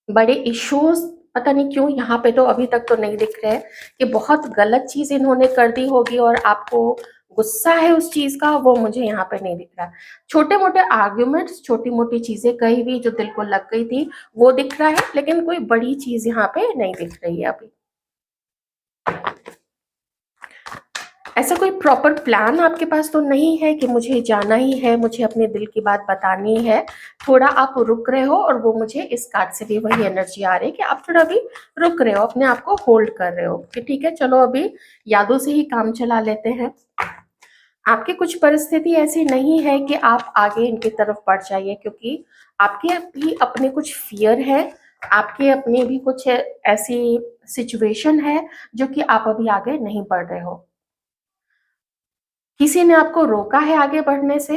बड़े इश्यूज़ पता नहीं क्यों यहाँ पे तो अभी तक तो नहीं दिख रहे हैं कि बहुत गलत चीज़ इन्होंने कर दी होगी और आपको गुस्सा है उस चीज़ का, वो मुझे यहाँ पे नहीं दिख रहा। छोटे-मोटे आर्ग्यूमेंट्स, छोटी-मोटी चीज़ें कही भी जो दिल को लग गई थी, वो दिख रहा है, लेकिन कोई बड़ी चीज़ यहाँ पे नहीं दिख रही है अभी। ऐसा कोई प्रॉपर प्लान आपके पास तो नहीं है कि मुझे जाना ही है, मुझे अपने दिल की बात बतानी है। थोड़ा आप रुक रहे हो और वो मुझे इस कार्ड से भी वही एनर्जी आ रही है कि आप थोड़ा अभी रुक रहे हो, अपने आप को होल्ड कर रहे हो कि ठीक है, चलो अभी यादों से ही काम चला लेते हैं। आपकी कुछ परिस्थिति ऐसी नहीं है कि आप आगे इनकी तरफ बढ़ जाइए, क्योंकि आपके भी अपने कुछ फ़ियर है, आपके अपने भी कुछ ऐसी सिचुएशन है, जो कि आप अभी आगे नहीं बढ़ रहे हो। किसी ने आपको रोका है आगे बढ़ने से,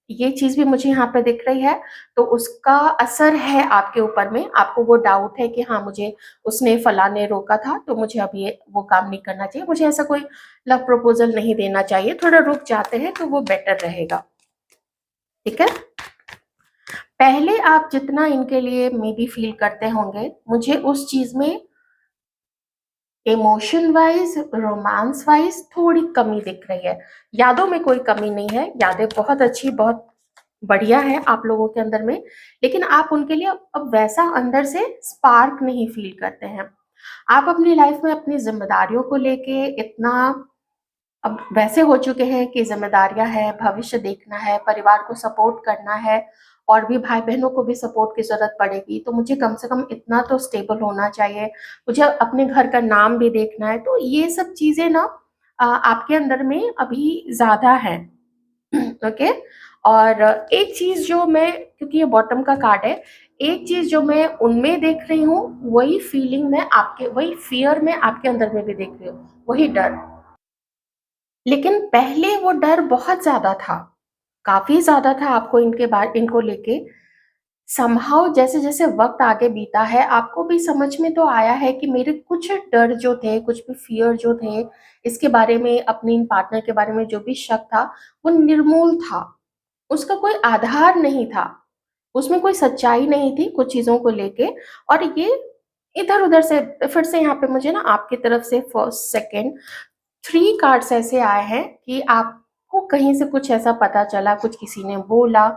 ये चीज़ भी मुझे यहाँ पे दिख रही है, तो उसका असर है आपके ऊपर में, आपको वो डाउट है कि हाँ, मुझे उसने फलाँ ने रोका था, तो मुझे अब ये वो काम नहीं करना चाहिए, मुझे ऐसा कोई लव प्रपोज़ल नहीं देना चाहिए, थोड़ा रुक जाते हैं तो वो बेटर रहेगा, ठीक है? पहले आप जितना इनके लिए मेबी फ़ील करते होंगे, मुझे उस चीज़ में इमोशन वाइज़, रोमांस वाइज़ थोड़ी कमी दिख रही है। यादों में कोई कमी नहीं है, यादें बहुत अच्छी, बहुत बढ़िया है आप लोगों के अंदर में, लेकिन आप उनके लिए अब वैसा अंदर से स्पार्क नहीं फ़ील करते हैं। आप अपनी लाइफ में अपनी ज़िम्मेदारियों को लेके इतना अब वैसे हो चुके हैं कि ज़िम्मेदारियाँ हैं, भविष्य देखना है, परिवार को सपोर्ट करना है और भी भाई-बहनों को भी सपोर्ट की ज़रूरत पड़ेगी, तो मुझे कम से कम इतना तो स्टेबल होना चाहिए। मुझे अपने घर का नाम भी देखना है, तो ये सब चीज़ें ना आपके अंदर में अभी ज़्यादा हैं। ओके। और एक चीज़ जो मैं, क्योंकि ये बॉटम का कार्ड है, एक चीज़ जो मैं उनमें देख रही हूँ, वही फीलिंग मैं आपके, वही फ़ियर मैं आपके अंदर में भी देख रही हूँ, वही डर। लेकिन पहले वो डर बहुत ज़्यादा था, काफ़ी ज़्यादा था आपको इनको लेके। समहाउ जैसे-जैसे वक़्त आगे बीता है, आपको भी समझ में तो आया है कि मेरे कुछ डर जो थे, कुछ भी फ़ियर जो थे, इसके बारे में, अपने इन पार्टनर के बारे में जो भी शक था, वो निर्मूल था। उसका कोई आधार नहीं था, उसमें कोई सच्चाई नहीं थी कुछ चीज़ों को लेके। और ये इधर-उधर से फिर से यहाँ पे मुझे ना आपकी तरफ से फर्स्ट, सेकंड, 3 कार्ड्स ऐसे आए हैं कि आपको कहीं से कुछ ऐसा पता चला, कुछ किसी ने बोला,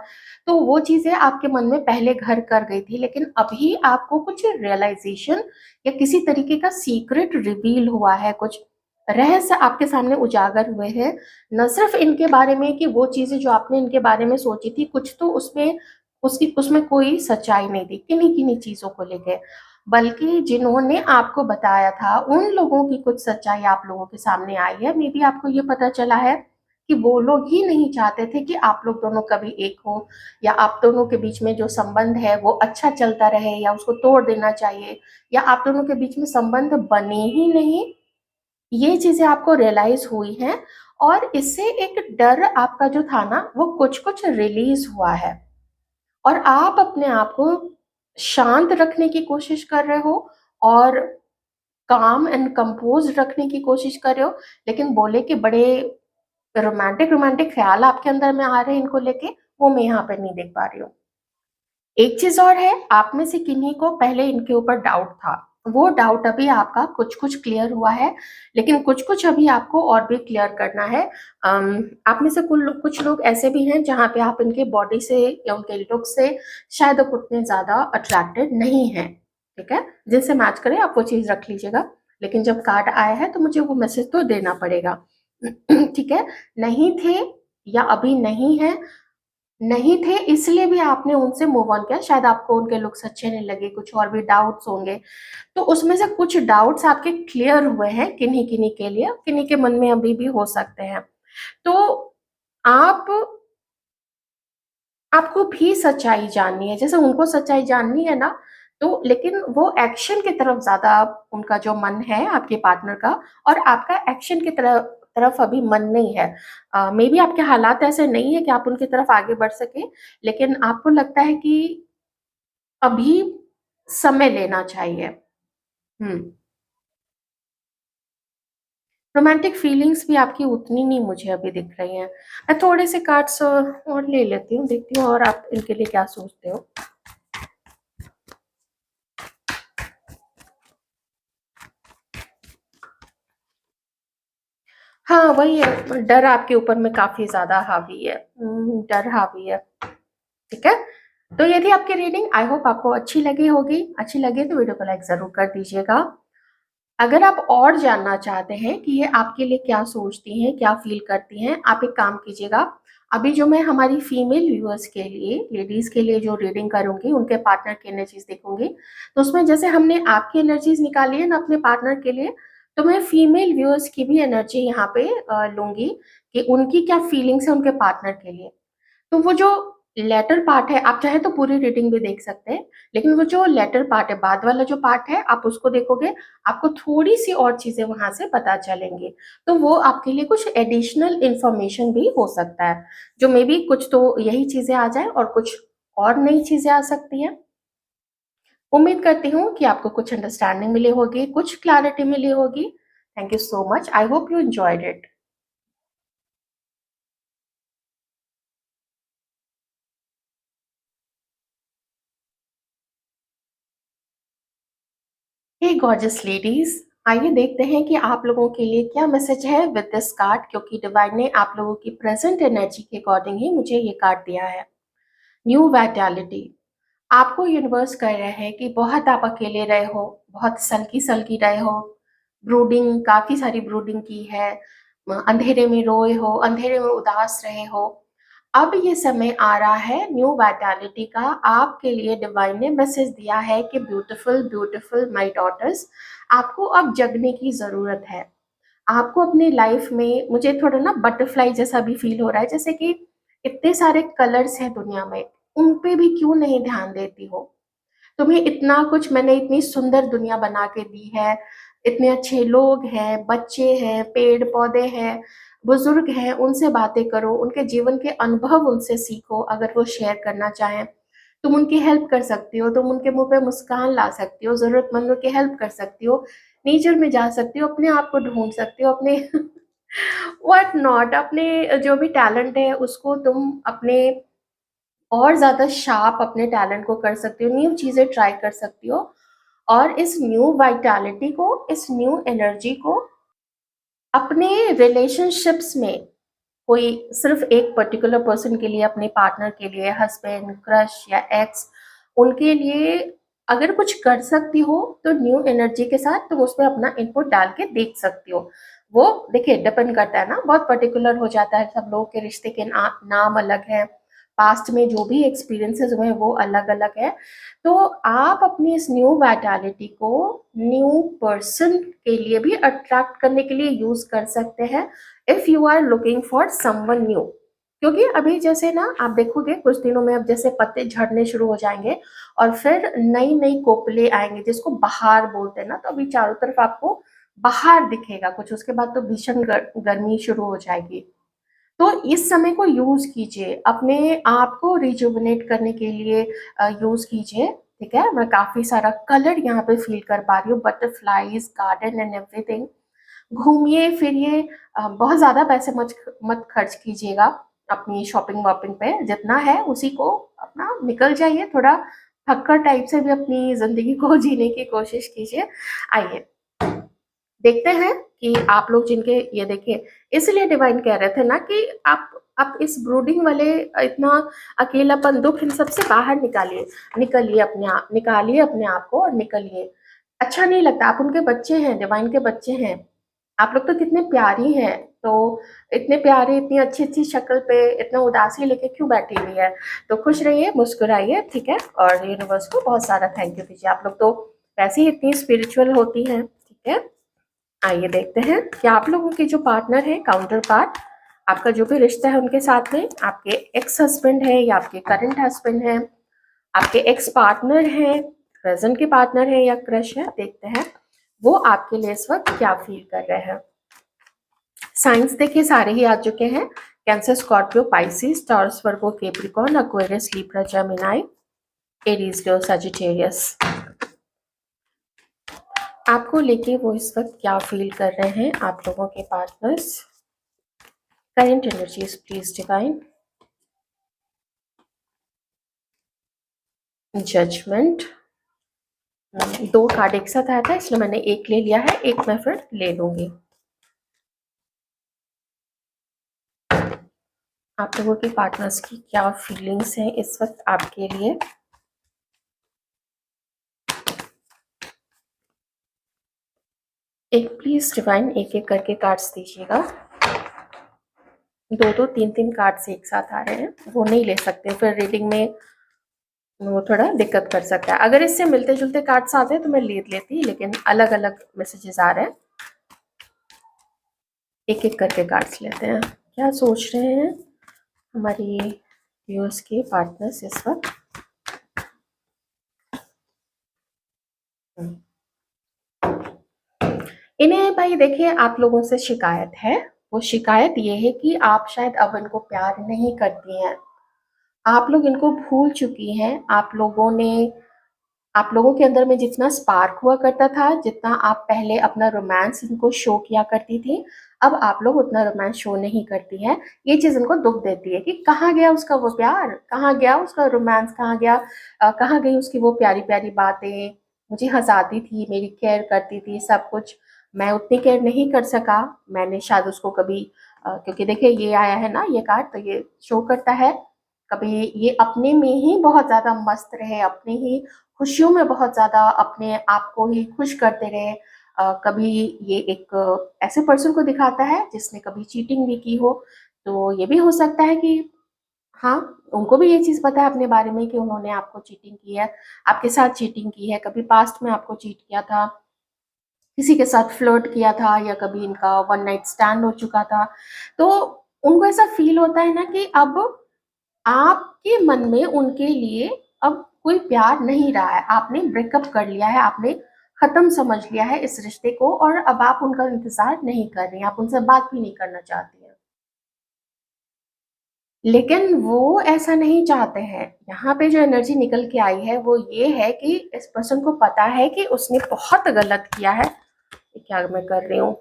तो वो चीज़ें आपके मन में पहले घर कर गई थी, लेकिन अभी आपको कुछ रियलाइज़ेशन या किसी तरीके का सीक्रेट रिवील हुआ है, कुछ रहस्य आपके सामने उजागर हुए हैं। न सिर्फ़ इनके बारे में कि वो चीज़ें जो आपने इनके बारे में सोची थी, कुछ तो उसमें कोई सच्चाई नहीं थी, किन्हीं-किन्हीं चीज़ों को लेके। बल्कि जिन्होंने आपको बताया था, उन लोगों की कुछ सच्चाई आप लोगों के सामने आई है। मेबी आपको ये पता चला है कि वो लोग ही नहीं चाहते थे कि आप लोग दोनों कभी एक हों, या आप दोनों के बीच में जो संबंध है वो अच्छा चलता रहे, या उसको तोड़ देना चाहिए, या आप दोनों के बीच में संबंध बने ही नहीं। ये चीज़ें आपको रियलाइज़ हुई हैं और इससे एक डर आपका जो था ना, वो कुछ-कुछ रिलीज़ हुआ है। और आप अपने आप को शांत रखने की कोशिश कर रहे हो और काम एंड कंपोज़ रखने की कोशिश कर रहे हो, लेकिन बोले कि बड़े रोमांटिक-रोमांटिक ख़्याल आपके अंदर में आ रहे हैं इनको लेके, वो मैं यहाँ पे नहीं देख पा रही हूँ। एक चीज़ और है, आप में से किन्हीं को पहले इनके ऊपर डाउट था। वो डाउट अभी आपका कुछ-कुछ क्लियर हुआ है, लेकिन कुछ-कुछ अभी आपको और भी क्लियर करना है। आप में से कुछ लोग ऐसे भी हैं जहाँ पे आप इनके बॉडी से या उनके लुक से शायद आप उतने ज़्यादा अट्रैक्टेड नहीं हैं, ठीक है? जिनसे मैच करे आप वो चीज़ रख लीजिएगा, लेकिन जब कार्ड आया है तो मुझे वो मैसेज तो देना पड़ेगा। ठीक है? नहीं थे या अभी नहीं हैं, नहीं थे इसलिए भी आपने उनसे मूव ऑन किया, शायद आपको उनके लुक्स अच्छे नहीं लगे, कुछ और भी डाउट्स होंगे। तो उसमें से कुछ डाउट्स आपके क्लियर हुए हैं किन्हीं-किन्हीं के लिए, किन्हीं के मन में अभी भी हो सकते हैं। तो आप आपको भी सच्चाई जाननी है, जैसे उनको सच्चाई जाननी है ना, तो लेकिन वो एक्शन की तरफ ज़्यादा उनका जो मन है आपके पार्टनर का, और आपका एक्शन की तरफ अभी मन नहीं है। मेबी आपके हालात ऐसे नहीं है कि आप उनकी तरफ आगे बढ़ सकें, लेकिन आपको लगता है कि अभी समय लेना चाहिए। हुँ। रोमांटिक फीलिंग्स भी आपकी उतनी नहीं मुझे अभी दिख रही हैं। मैं थोड़े से कार्ड्स और ले लेती हूँ, देखती हूँ और आप इनके लिए क्या सोचते हो। हाँ, वही है, डर आपके ऊपर में काफ़ी ज़्यादा हावी है। डर हावी है, ठीक है? तो ये थी आपकी रीडिंग, आई होप आपको अच्छी लगी होगी। अच्छी लगी तो वीडियो को लाइक ज़रूर कर दीजिएगा। अगर आप और जानना चाहते हैं कि ये आपके लिए क्या सोचती हैं, क्या फ़ील करती हैं, आप एक काम कीजिएगा, अभी जो मैं हमारी फीमेल व्यूअर्स के लिए, लेडीज़ के लिए जो रीडिंग करूँगी, उनके पार्टनर की एनर्जीज़ देखूँगी, तो उसमें जैसे हमने आपकी एनर्जीज़ निकाली है ना अपने पार्टनर के लिए, तो मैं फीमेल व्यूअर्स की भी एनर्जी यहाँ पे लूँगी कि उनकी क्या फीलिंग्स है उनके पार्टनर के लिए। तो वो जो लेटर पार्ट है, आप चाहे तो पूरी रीडिंग भी देख सकते हैं, लेकिन वो जो लेटर पार्ट है, बाद वाला जो पार्ट है, आप उसको देखोगे, आपको थोड़ी-सी और चीज़ें वहाँ से पता चलेंगी। तो वो आपके लिए कुछ एडिशनल इन्फॉर्मेशन भी हो सकता है, जो मेबी कुछ तो यही चीज़ें आ जाएँ और कुछ और नई चीज़ें आ सकती हैं। उम्मीद करती हूँ कि आपको कुछ अंडरस्टैंडिंग मिली होगी, कुछ क्लैरिटी मिली होगी। Thank you so much. I hope you enjoyed it. Hey gorgeous ladies, आइए देखते हैं कि आप लोगों के लिए क्या मैसेज है विद दिस कार्ड, क्योंकि डिवाइन ने आप लोगों की प्रेजेंट एनर्जी के अकॉर्डिंग ही मुझे ये कार्ड दिया है। New vitality. आपको यूनिवर्स कह रहे हैं कि बहुत आप अकेले रहे हो, बहुत सल्की-सल्की रहे हो, ब्रूडिंग काफ़ी सारी ब्रूडिंग की है, अंधेरे में रोए हो, अंधेरे में उदास रहे हो। अब ये समय आ रहा है न्यू वाइटैलिटी का। आपके लिए डिवाइन ने मैसेज दिया है कि ब्यूटीफुल, ब्यूटीफुल माय डॉटर्स, आपको अब जगने की ज़रूरत है। आपको अपनी लाइफ में, मुझे थोड़ा ना बटरफ्लाई जैसा भी फील हो रहा है, जैसे कि इतने सारे कलर्स हैं दुनिया में, उन पे भी क्यों नहीं ध्यान देती हो? तुम्हें इतना कुछ, मैंने इतनी सुंदर दुनिया बना के दी है, इतने अच्छे लोग हैं, बच्चे हैं, पेड़ पौधे हैं, बुजुर्ग हैं, उनसे बातें करो, उनके जीवन के अनुभव उनसे सीखो। अगर वो शेयर करना चाहें, तुम उनकी हेल्प कर सकती हो, तुम उनके मुंह पे मुस्कान ला सकती हो, जरूरतमंदों की हेल्प कर सकती हो, नेचर में जा सकती हो, अपने आप को ढूंढ सकती हो, अपने व्हाट नॉट, अपने जो भी टैलेंट है उसको तुम अपने और ज़्यादा शार्प अपने टैलेंट को कर सकती हो, न्यू चीज़ें ट्राई कर सकती हो। और इस न्यू वाइटैलिटी को, इस न्यू एनर्जी को अपने रिलेशनशिप्स में, कोई सिर्फ एक पर्टिकुलर पर्सन के लिए, अपने पार्टनर के लिए, हस्बैंड, क्रश या एक्स, उनके लिए अगर कुछ कर सकती हो तो न्यू एनर्जी के साथ तुम उसमें अपना इनपुट डाल के देख सकती हो। वो देखिए डिपेंड करता है ना, बहुत पर्टिकुलर हो जाता है, सब लोगों के रिश्ते के नाम अलग है, पास्ट में जो भी एक्सपीरियंसेस हुए हैं वो अलग अलग है। तो आप अपनी इस न्यू वाइटैलिटी को न्यू पर्सन के लिए भी अट्रैक्ट करने के लिए यूज कर सकते हैं, if you are looking for someone new. क्योंकि अभी जैसे ना आप देखोगे कुछ दिनों में, अब जैसे पत्ते झड़ने शुरू हो जाएंगे और फिर नई नई कोपले आएंगे, जिसको बहार बोलते हैं ना, तो अभी चारों तरफ आपको बहार दिखेगा कुछ, उसके बाद तो भीषण गर्मी शुरू हो जाएगी। तो इस समय को यूज कीजिए, अपने आप को रिजुविनेट करने के लिए यूज कीजिए। ठीक है, मैं काफी सारा कलर यहाँ पे फील कर पा रही हूँ, बटरफ्लाईज, गार्डन एंड एवरीथिंग। घूमिए फिरिए, बहुत ज़्यादा पैसे मत मत खर्च कीजिएगा अपनी शॉपिंग वॉपिंग पे, जितना है उसी को अपना निकल जाइए, थोड़ा फक्कर टाइप से भी अपनी ज़िंदगी को जीने की कोशिश कीजिए। आइए देखते हैं कि आप लोग जिनके, ये देखिए, इसलिए डिवाइन कह रहे थे ना कि आप इस ब्रूडिंग वाले, इतना अकेलापन, दुख, इन सब से बाहर निकालिए, निकालिए अपने आप को और निकलिए। अच्छा नहीं लगता, आप उनके बच्चे हैं, डिवाइन के बच्चे हैं, आप लोग तो कितने प्यारी हैं। तो इतने प्यारे, इतनी अच्छी अच्छी शक्ल पे इतना उदासी लेके क्यों बैठी हुई है? तो खुश रहिए, मुस्कुराइए, ठीक है, और यूनिवर्स को बहुत सारा थैंक यू दीजिए। आप लोग तो वैसे ही इतनी स्पिरिचुअल होती हैं, ठीक है। आइए देखते हैं कि आप लोगों के जो पार्टनर है, काउंटर पार्ट, आपका जो भी रिश्ता है उनके साथ में, आपके एक्स हस्बैंड है या आपके करंट हस्बैंड है, आपके एक्स पार्टनर है, प्रेजेंट के पार्टनर है या क्रश है, देखते हैं वो आपके लिए इस वक्त क्या फील कर रहे हैं। साइंस देखिए सारे ही आ चुके हैं, cancer, Scorpio, Pisces, Taurus, Virgo, Capricorn, Aquarius, Libra, Gemini, Aries, Leo, Sagittarius. आपको लेके वो इस वक्त क्या फील कर रहे हैं, आप लोगों के partners. Current energies please divine. Judgement. दो कार्ड एक साथ आया था इसलिए मैंने एक ले लिया है, एक मैं फिर ले लूंगी। आप लोगों के पार्टनर्स की क्या फीलिंग्स हैं इस वक्त आपके लिए। एक प्लीज डिवाइन, एक एक करके कार्ड्स दीजिएगा। दो दो तीन तीन कार्ड्स एक साथ आ रहे हैं, वो नहीं ले सकते, फिर रीडिंग में वो थोड़ा दिक्कत कर सकता है। अगर इससे मिलते जुलते कार्ड्स आते हैं तो मैं ले लेती, लेकिन अलग अलग मैसेजेस आ रहे हैं। एक एक करके कार्ड्स लेते हैं। क्या सोच रहे हैं हमारी व्यूअर्स के पार्टनर्स इस वक्त। इन्हें भाई देखिए, आप लोगों से शिकायत है। वो शिकायत ये है कि आप शायद अब इनको प्यार नहीं करती हैं, आप लोग इनको भूल चुकी हैं। आप लोगों के अंदर में जितना स्पार्क हुआ करता था, जितना आप पहले अपना रोमांस इनको शो किया करती थी, अब आप लोग उतना रोमांस शो नहीं करती हैं। ये चीज इनको दुख देती है कि कहाँ गया उसका वो प्यार, कहाँ गया उसका रोमांस, कहाँ गया, कहाँ गई उसकी वो प्यारी प्यारी बातें, मुझे हंसाती थी, मेरी केयर करती थी, सब कुछ। मैं उतनी केयर नहीं कर सका, मैंने शायद उसको कभी क्योंकि देखिए ये आया है ना ये कार्ड, तो ये शो करता है कभी ये अपने में ही बहुत ज़्यादा मस्त रहे, अपनी ही खुशियों में बहुत ज़्यादा अपने आप को ही खुश करते रहे। कभी ये एक ऐसे पर्सन को दिखाता है जिसने कभी चीटिंग भी की हो, तो ये भी हो सकता है कि हाँ, उनको भी ये चीज़ पता है अपने बारे में कि उन्होंने आपको चीटिंग की है, आपके साथ चीटिंग की है, कभी पास्ट में आपको चीट किया था, किसी के साथ फ्लर्ट किया था या कभी इनका वन नाइट स्टैंड हो चुका था। तो उनको ऐसा फ़ील होता है ना कि अब आपके मन में उनके लिए अब कोई प्यार नहीं रहा है, आपने ब्रेकअप कर लिया है, आपने ख़त्म समझ लिया है इस रिश्ते को और अब आप उनका इंतज़ार नहीं कर रही हैं, आप उनसे बात भी नहीं करना चाहती हैं। लेकिन वो ऐसा नहीं चाहते हैं। यहाँ पे जो एनर्जी निकल के आई है वो ये है कि इस पर्सन को पता है कि उसने बहुत गलत किया है। ये क्या मैं कर रही हूँ?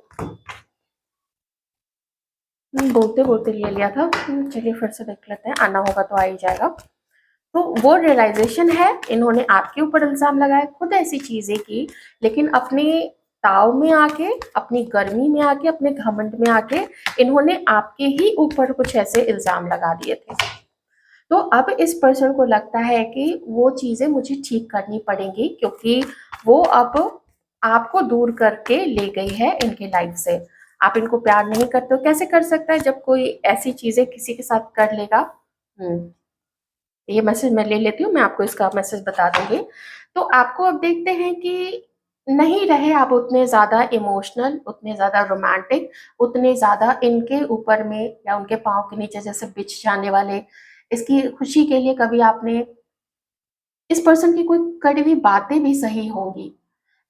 बोलते-बोलते ले लिया था। चलिए फिर से देख लेते हैं, आना होगा तो आ ही जाएगा। तो वो रियलाइज़ेशन है, इन्होंने आपके ऊपर इल्ज़ाम लगाया, खुद ऐसी चीज़ें की, लेकिन अपने ताव में आके, अपनी गर्मी में आके, अपने घमंड में आके इन्होंने आपके ही ऊपर कुछ ऐसे इल्ज़ाम लगा दिए थे। तो अब इस पर्सन को लगता है कि वो चीज़ें मुझे ठीक करनी पड़ेंगी क्योंकि वो अब आपको दूर करके ले गई है इनकी लाइफ से। आप इनको प्यार नहीं करते हो, कैसे कर सकता है जब कोई ऐसी चीज़ें किसी के साथ कर लेगा? हुँ। ये मैसेज मैं ले लेती हूँ, मैं आपको इसका मैसेज बता दूँगी। तो आपको अब देखते हैं कि नहीं रहे आप उतने ज़्यादा इमोशनल, उतने ज़्यादा रोमांटिक, उतने ज़्यादा इनके ऊपर में या उनके पाँव के नीचे जैसे बिछ जाने वाले, इसकी खुशी के लिए कभी आपने इस पर्सन की कोई कड़ी हुई बातें भी सही होंगी।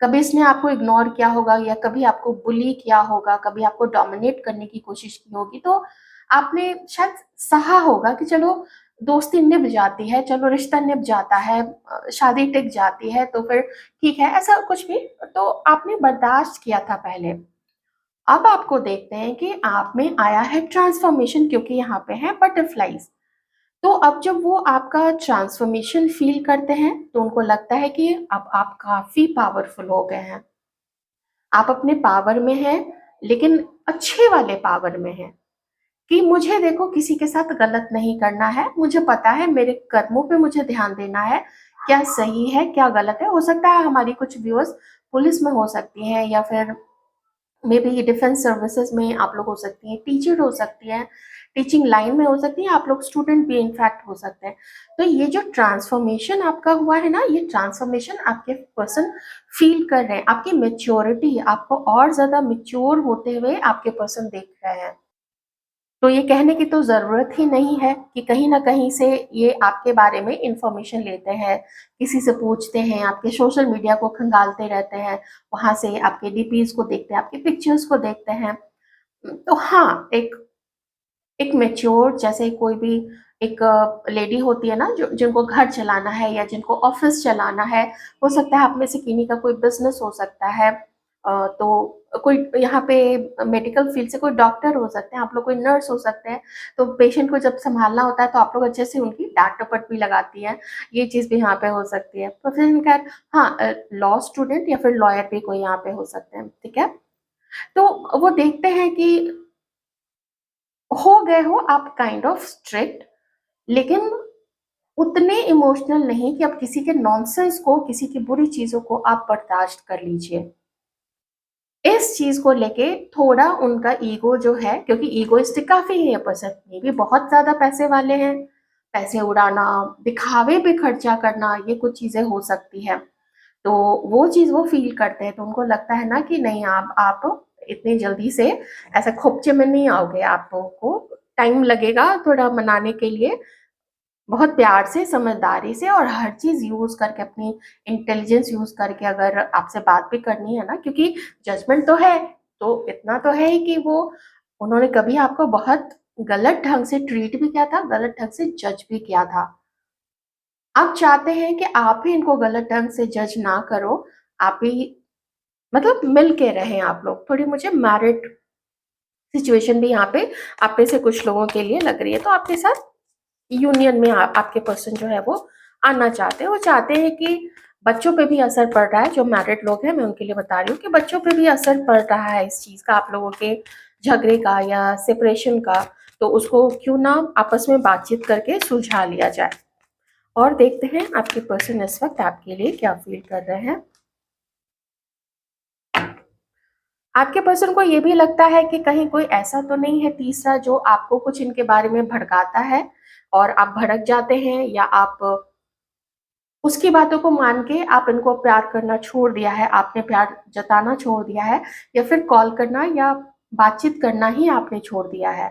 कभी इसने आपको इग्नोर किया होगा या कभी आपको बुली किया होगा, कभी आपको डोमिनेट करने की कोशिश की होगी, तो आपने शायद सहा होगा कि चलो दोस्ती निभ जाती है, चलो रिश्ता निभ जाता है, शादी टिक जाती है तो फिर ठीक है, ऐसा कुछ भी तो आपने बर्दाश्त किया था पहले। अब आपको देखते हैं कि आप में आया है ट्रांसफॉर्मेशन क्योंकि यहाँ पे हैं बटरफ्लाइज़। तो अब जब वो आपका ट्रांसफॉर्मेशन फ़ील करते हैं, तो उनको लगता है कि अब आप काफ़ी पावरफुल हो गए हैं। आप अपने पावर में हैं, लेकिन अच्छे वाले पावर में हैं, कि मुझे देखो किसी के साथ गलत नहीं करना है, मुझे पता है मेरे कर्मों पे मुझे ध्यान देना है, क्या सही है, क्या गलत है। हो सकता है हमारी कुछ व्यूअर्स पुलिस में हो सकती हैं या फिर मे बी डिफेंस सर्विसेज में आप लोग हो सकती हैं, टीचर हो सकती हैं, टीचिंग लाइन में हो सकती हैं, आप लोग स्टूडेंट भी इनफैक्ट हो सकते हैं। तो ये जो ट्रांसफॉर्मेशन आपका हुआ है ना, ये ट्रांसफॉर्मेशन आपके पर्सन फील कर रहे हैं, आपकी मैच्योरिटी आपको और ज़्यादा मैच्योर होते हुए आपके पर्सन देख रहे हैं। तो ये कहने की तो ज़रूरत ही नहीं है कि कहीं न कहीं से ये आपके बारे में इन्फॉर्मेशन लेते हैं, किसी से पूछते हैं, आपके सोशल मीडिया को खंगालते रहते हैं, वहाँ से आपके डीपीज़ को देखते हैं, आपके पिक्चर्स को देखते हैं। तो हाँ, एक एक मैच्योर जैसे कोई भी एक लेडी होती है ना जो जिनको घर चलाना है या जिनको ऑफ़िस चलाना है, हो सकता है आप में से किन्हीं का कोई बिज़नेस हो सकता है। तो कोई यहाँ पे मेडिकल फ़ील्ड से कोई डॉक्टर हो सकते हैं, आप लोग कोई नर्स हो सकते हैं, तो पेशेंट को जब सँभालना होता है तो आप लोग अच्छे से उनकी डाँट-डपट भी लगाती हैं, ये चीज़ भी यहाँ पे हो सकती है। प्रोफ़ेशन खैर हाँ लॉ स्टूडेंट या फिर लॉयर भी कोई यहाँ पे हो सकते हैं, ठीक है? तो वो देखते हैं कि हो गए हो आप काइंड ऑफ स्ट्रिक्ट लेकिन उतने इमोशनल नहीं कि अब किसी के नॉनसेंस को, किसी की बुरी चीज़ों को आप बर्दाश्त कर लीजिए। इस चीज़ को लेके थोड़ा उनका ईगो जो है क्योंकि ईगोइस्टिक काफ़ी है ये पर्सन, ये भी बहुत ज़्यादा पैसे वाले हैं, पैसे उड़ाना, दिखावे पे खर्चा करना, ये कुछ चीज़ें हो सकती हैं। तो वो चीज़ वो फ़ील करते हैं, तो उनको लगता है ना कि नहीं आप इतनी जल्दी से ऐसे खोपचे में नहीं आओगे, आपको टाइम लगेगा थोड़ा मनाने के लिए। बहुत प्यार से, समझदारी से और हर चीज़ यूज़ करके अपनी इंटेलिजेंस यूज़ करके अगर आपसे बात भी करनी है ना क्योंकि जजमेंट तो है, तो इतना तो है ही कि वो उन्होंने कभी आपको बहुत गलत ढंग से ट्रीट भी किया था, गलत ढंग से जज भी किया था। आप चाहते हैं कि आप ही इनको गलत ढंग से जज ना करो, आप ही मतलब मिल के रहें आप लोग। थोड़ी मुझे मैरिड सिचुएशन भी यहाँ पे आप में से कुछ लोगों के लिए लग रही है, तो आपके साथ यूनियन में आपके पर्सन जो है वो आना चाहते हैं। वो चाहते हैं कि बच्चों पे भी असर पड़ रहा है, जो मैरिड लोग हैं मैं उनके लिए बता रही हूँ कि बच्चों पे भी असर पड़ रहा है इस चीज़ का, आप लोगों के झगड़े का या सेपरेशन का। तो उसको क्यों ना आपस में बातचीत करके सुलझा लिया जाए। और देखते हैं आपके पर्सन इस वक्त आपके लिए क्या फील कर रहे हैं। आपके पर्सन को ये भी लगता है कि कहीं कोई ऐसा तो नहीं है तीसरा जो आपको कुछ इनके बारे में भड़काता है और आप भड़क जाते हैं, या आप उसकी बातों को मान के आप इनको प्यार करना छोड़ दिया है, आपने प्यार जताना छोड़ दिया है, या फिर कॉल करना या बातचीत करना ही आपने छोड़ दिया है।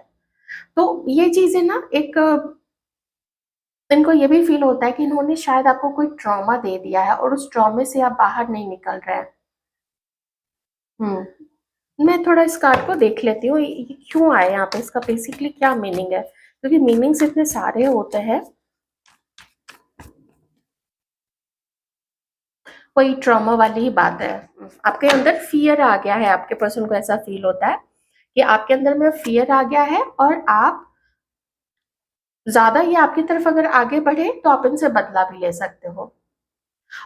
तो ये चीजें ना एक इनको ये भी फील होता है कि इन्होंने शायद आपको कोई ट्रॉमा दे दिया है और उस ट्रॉमे से आप बाहर नहीं निकल रहे हैं। मैं थोड़ा इस कार्ड को देख लेती हूँ, ये क्यों आया यहाँ पे, इसका बेसिकली क्या मीनिंग है, क्योंकि मीनिंग्स इतने सारे होते हैं। कोई ट्रॉमा वाली ही बात है, आपके अंदर फियर आ गया है, आपके पर्सन को ऐसा फील होता है कि आपके अंदर में फियर आ गया है और आप ज्यादा ये आपकी तरफ अगर आगे बढ़े तो आप इनसे बदला भी ले सकते हो।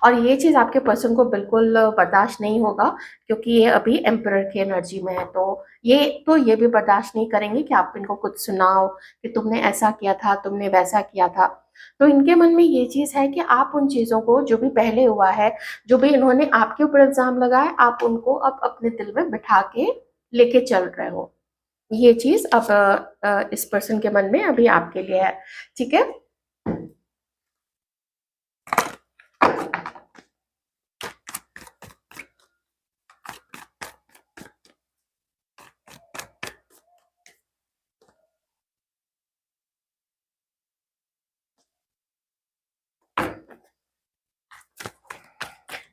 और ये चीज आपके पर्सन को बिल्कुल बर्दाश्त नहीं होगा, क्योंकि ये अभी एम्परर की एनर्जी में है। तो ये भी बर्दाश्त नहीं करेंगे कि आप इनको कुछ सुनाओ कि तुमने ऐसा किया था, तुमने वैसा किया था। तो इनके मन में ये चीज है कि आप उन चीजों को, जो भी पहले हुआ है, जो भी इन्होंने आपके ऊपर इल्जाम लगाया, आप उनको अब अपने दिल में बिठा के लेके चल रहे हो। ये चीज अब इस पर्सन के मन में अभी आपके लिए है। ठीक है,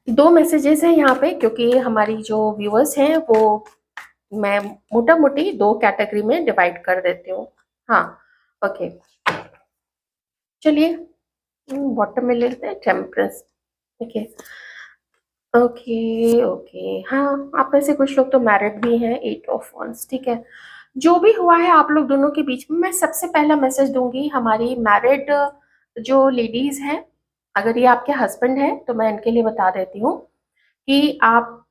2 मैसेजेस हैं यहाँ पे, क्योंकि हमारी जो व्यूअर्स हैं वो मैं मोटा मोटी 2 कैटेगरी में डिवाइड कर देती हूँ। हाँ, ओके, चलिए बॉटम में ले लेते हैं टेम्परेंस। ओके ओके ओके, हाँ, आप में से कुछ लोग तो मैरिड भी हैं, 8 ऑफ वंस। ठीक है, जो भी हुआ है आप लोग दोनों के बीच में, मैं सबसे पहला मैसेज दूंगी हमारी मैरिड जो लेडीज हैं। अगर ये आपके हस्बैंड हैं तो मैं इनके लिए बता देती हूँ कि आप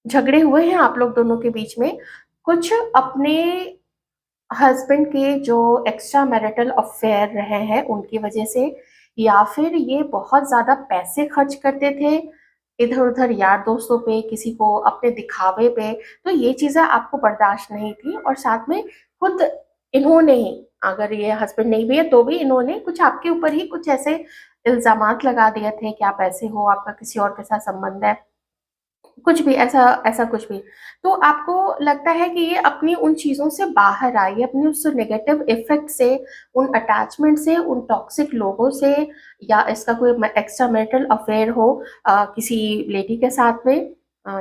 झगड़े हुए हैं आप लोग दोनों के बीच में, कुछ अपने हस्बैंड के जो एक्स्ट्रा मैरिटल अफेयर रहे हैं उनकी वजह से, या फिर ये बहुत ज्यादा पैसे खर्च करते थे इधर उधर यार दोस्तों पे, किसी को अपने दिखावे पे। तो ये चीजें आपको बर्दाश्त नहीं थी, और साथ में खुद इन्होंने ही, अगर ये हस्बैंड नहीं भी है तो भी इन्होंने कुछ आपके ऊपर ही कुछ ऐसे इल्जामात लगा दिए थे कि आप ऐसे हो, आपका किसी और के साथ संबंध है, कुछ भी ऐसा ऐसा कुछ भी। तो आपको लगता है कि ये अपनी उन चीज़ों से बाहर आई, अपनी उस नेगेटिव इफेक्ट से, उन अटैचमेंट से, उन टॉक्सिक लोगों से, या इसका कोई एक्स्ट्रा मैरिटल अफेयर हो किसी लेडी के साथ में।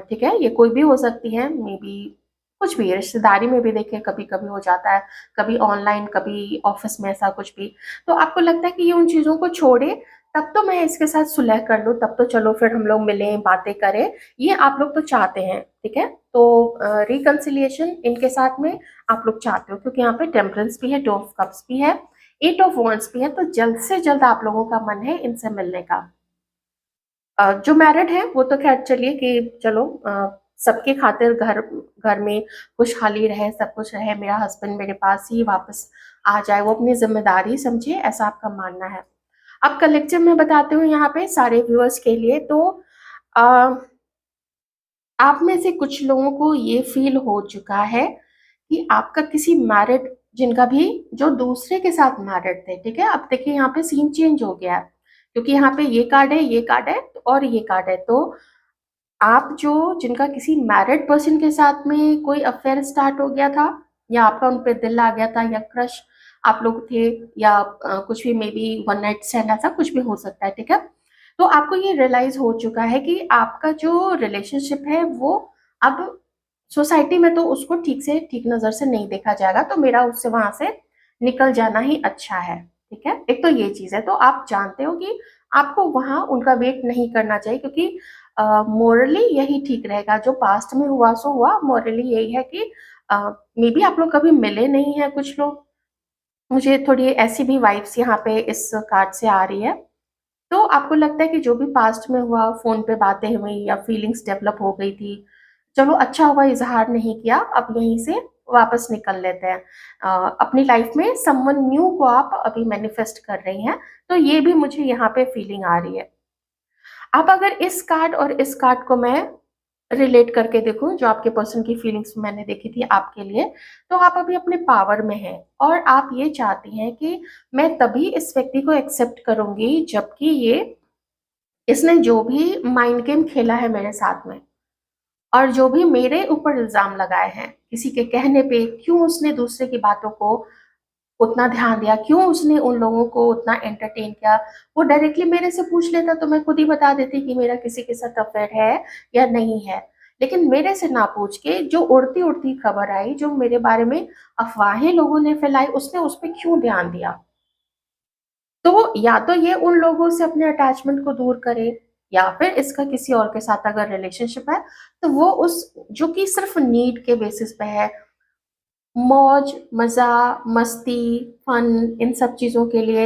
ठीक है, ये कोई भी हो सकती है, मे बी कुछ भी, रिश्तेदारी में भी देखिए कभी कभी हो जाता है, कभी ऑनलाइन, कभी ऑफिस में, ऐसा कुछ भी। तो आपको लगता है कि ये उन चीज़ों को छोड़े, तब तो मैं इसके साथ सुलह कर लूँ, तब तो चलो फिर हम लोग मिलें, बातें करें, ये आप लोग तो चाहते हैं। ठीक है, तो रिकंसिलिएशन इनके साथ में आप लोग चाहते हो, क्योंकि यहाँ पे टेम्परेंस भी है, 2 ऑफ कप्स भी है, 8 ऑफ वॉन्ड्स भी है, तो जल्द से जल्द आप लोगों का मन है इनसे मिलने का। जो मैरिड है वो तो खैर चलिए कि चलो, सबके खातिर घर घर में खुशहाली रहे, सब कुछ रहे, मेरा हस्बैंड मेरे पास ही वापस आ जाए, वो अपनी जिम्मेदारी समझे, ऐसा आपका मानना है। अब कलेक्टिव में बताती हूँ यहाँ पे सारे व्यूअर्स के लिए। तो आ, आप में से कुछ लोगों को ये फील हो चुका है कि आपका किसी मैरिड, जिनका भी, जो दूसरे के साथ मैरिड थे, ठीक है, अब देखिए यहाँ पे सीन चेंज हो गया है, क्योंकि यहाँ पे ये कार्ड है, ये कार्ड है, और ये कार्ड है। तो आप जो, जिनका किसी मैरिड पर्सन के साथ में कोई अफेयर स्टार्ट हो गया था, या आपका उन पे दिल आ गया था, या क्रश आप लोग थे, या कुछ भी, may be one night stand, ऐसा कुछ भी हो सकता है। ठीक है, तो आपको ये रियलाइज हो चुका है कि आपका जो रिलेशनशिप है वो अब सोसाइटी में तो उसको ठीक से, ठीक नजर से नहीं देखा जाएगा, तो मेरा उससे वहां से निकल जाना ही अच्छा है। ठीक है, एक तो ये चीज है, तो आप जानते हो कि आपको वहां उनका वेट नहीं करना चाहिए, क्योंकि मोरली यही ठीक रहेगा, जो पास्ट में हुआ सो हुआ, मोरली यही है कि मे बी आप लोग कभी मिले नहीं है कुछ लोग, मुझे थोड़ी ऐसी भी वाइब्स यहाँ पे इस कार्ड से आ रही है। तो आपको लगता है कि जो भी पास्ट में हुआ, फोन पे बातें हुई या फीलिंग्स डेवलप हो गई थी, चलो अच्छा हुआ इजहार नहीं किया, अब यहीं से वापस निकल लेते हैं। अपनी लाइफ में समवन न्यू को आप अभी मैनिफेस्ट कर रही हैं, तो ये भी मुझे यहाँ पे फीलिंग आ रही है। अब अगर इस कार्ड और इस कार्ड को मैं रिलेट करके देखूं, जो आपके पर्सन की फीलिंग्स मैंने देखी थी आपके लिए, तो आप अभी अपने पावर में हैं और आप ये चाहती हैं कि मैं तभी इस व्यक्ति को एक्सेप्ट करूंगी जबकि ये इसने जो भी माइंड गेम खेला है मेरे साथ में, और जो भी मेरे ऊपर इल्जाम लगाए हैं किसी के कहने पे, क्यों उसने दूसरे की बातों को उतना ध्यान दिया, क्यों उसने उन लोगों को उतना एंटरटेन किया। वो डायरेक्टली मेरे से पूछ लेता तो मैं खुद ही बता देती कि मेरा किसी के साथ अफेयर है या नहीं है। लेकिन मेरे से ना पूछ के जो उड़ती उड़ती खबर आई, जो मेरे बारे में अफवाहें लोगों ने फैलाई, उसने उस पर क्यों ध्यान दिया। तो या तो ये उन लोगों से अपने अटैचमेंट को दूर करे, या फिर इसका किसी और के साथ अगर रिलेशनशिप है तो वो उस जो कि सिर्फ नीड के बेसिस पे है, मौज मजा मस्ती फन, इन सब चीजों के लिए,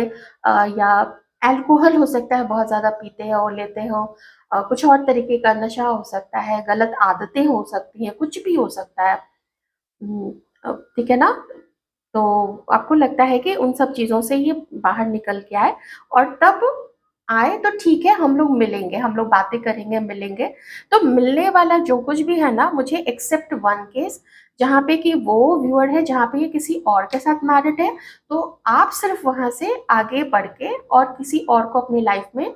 या अल्कोहल हो सकता है, बहुत ज्यादा पीते हैं और लेते हो, कुछ और तरीके का नशा हो सकता है, गलत आदतें हो सकती हैं, कुछ भी हो सकता है। ठीक है ना। तो आपको लगता है कि उन सब चीजों से ये बाहर निकल के आए, और तब आए तो ठीक है, हम लोग मिलेंगे, हम लोग बातें करेंगे, मिलेंगे। तो मिलने वाला जो कुछ भी है ना, मुझे एक्सेप्ट वन केस जहाँ पे कि वो व्यूअर है, जहाँ पे ये किसी और के साथ मैरिड है, तो आप सिर्फ वहां से आगे बढ़ के और किसी और को अपनी लाइफ में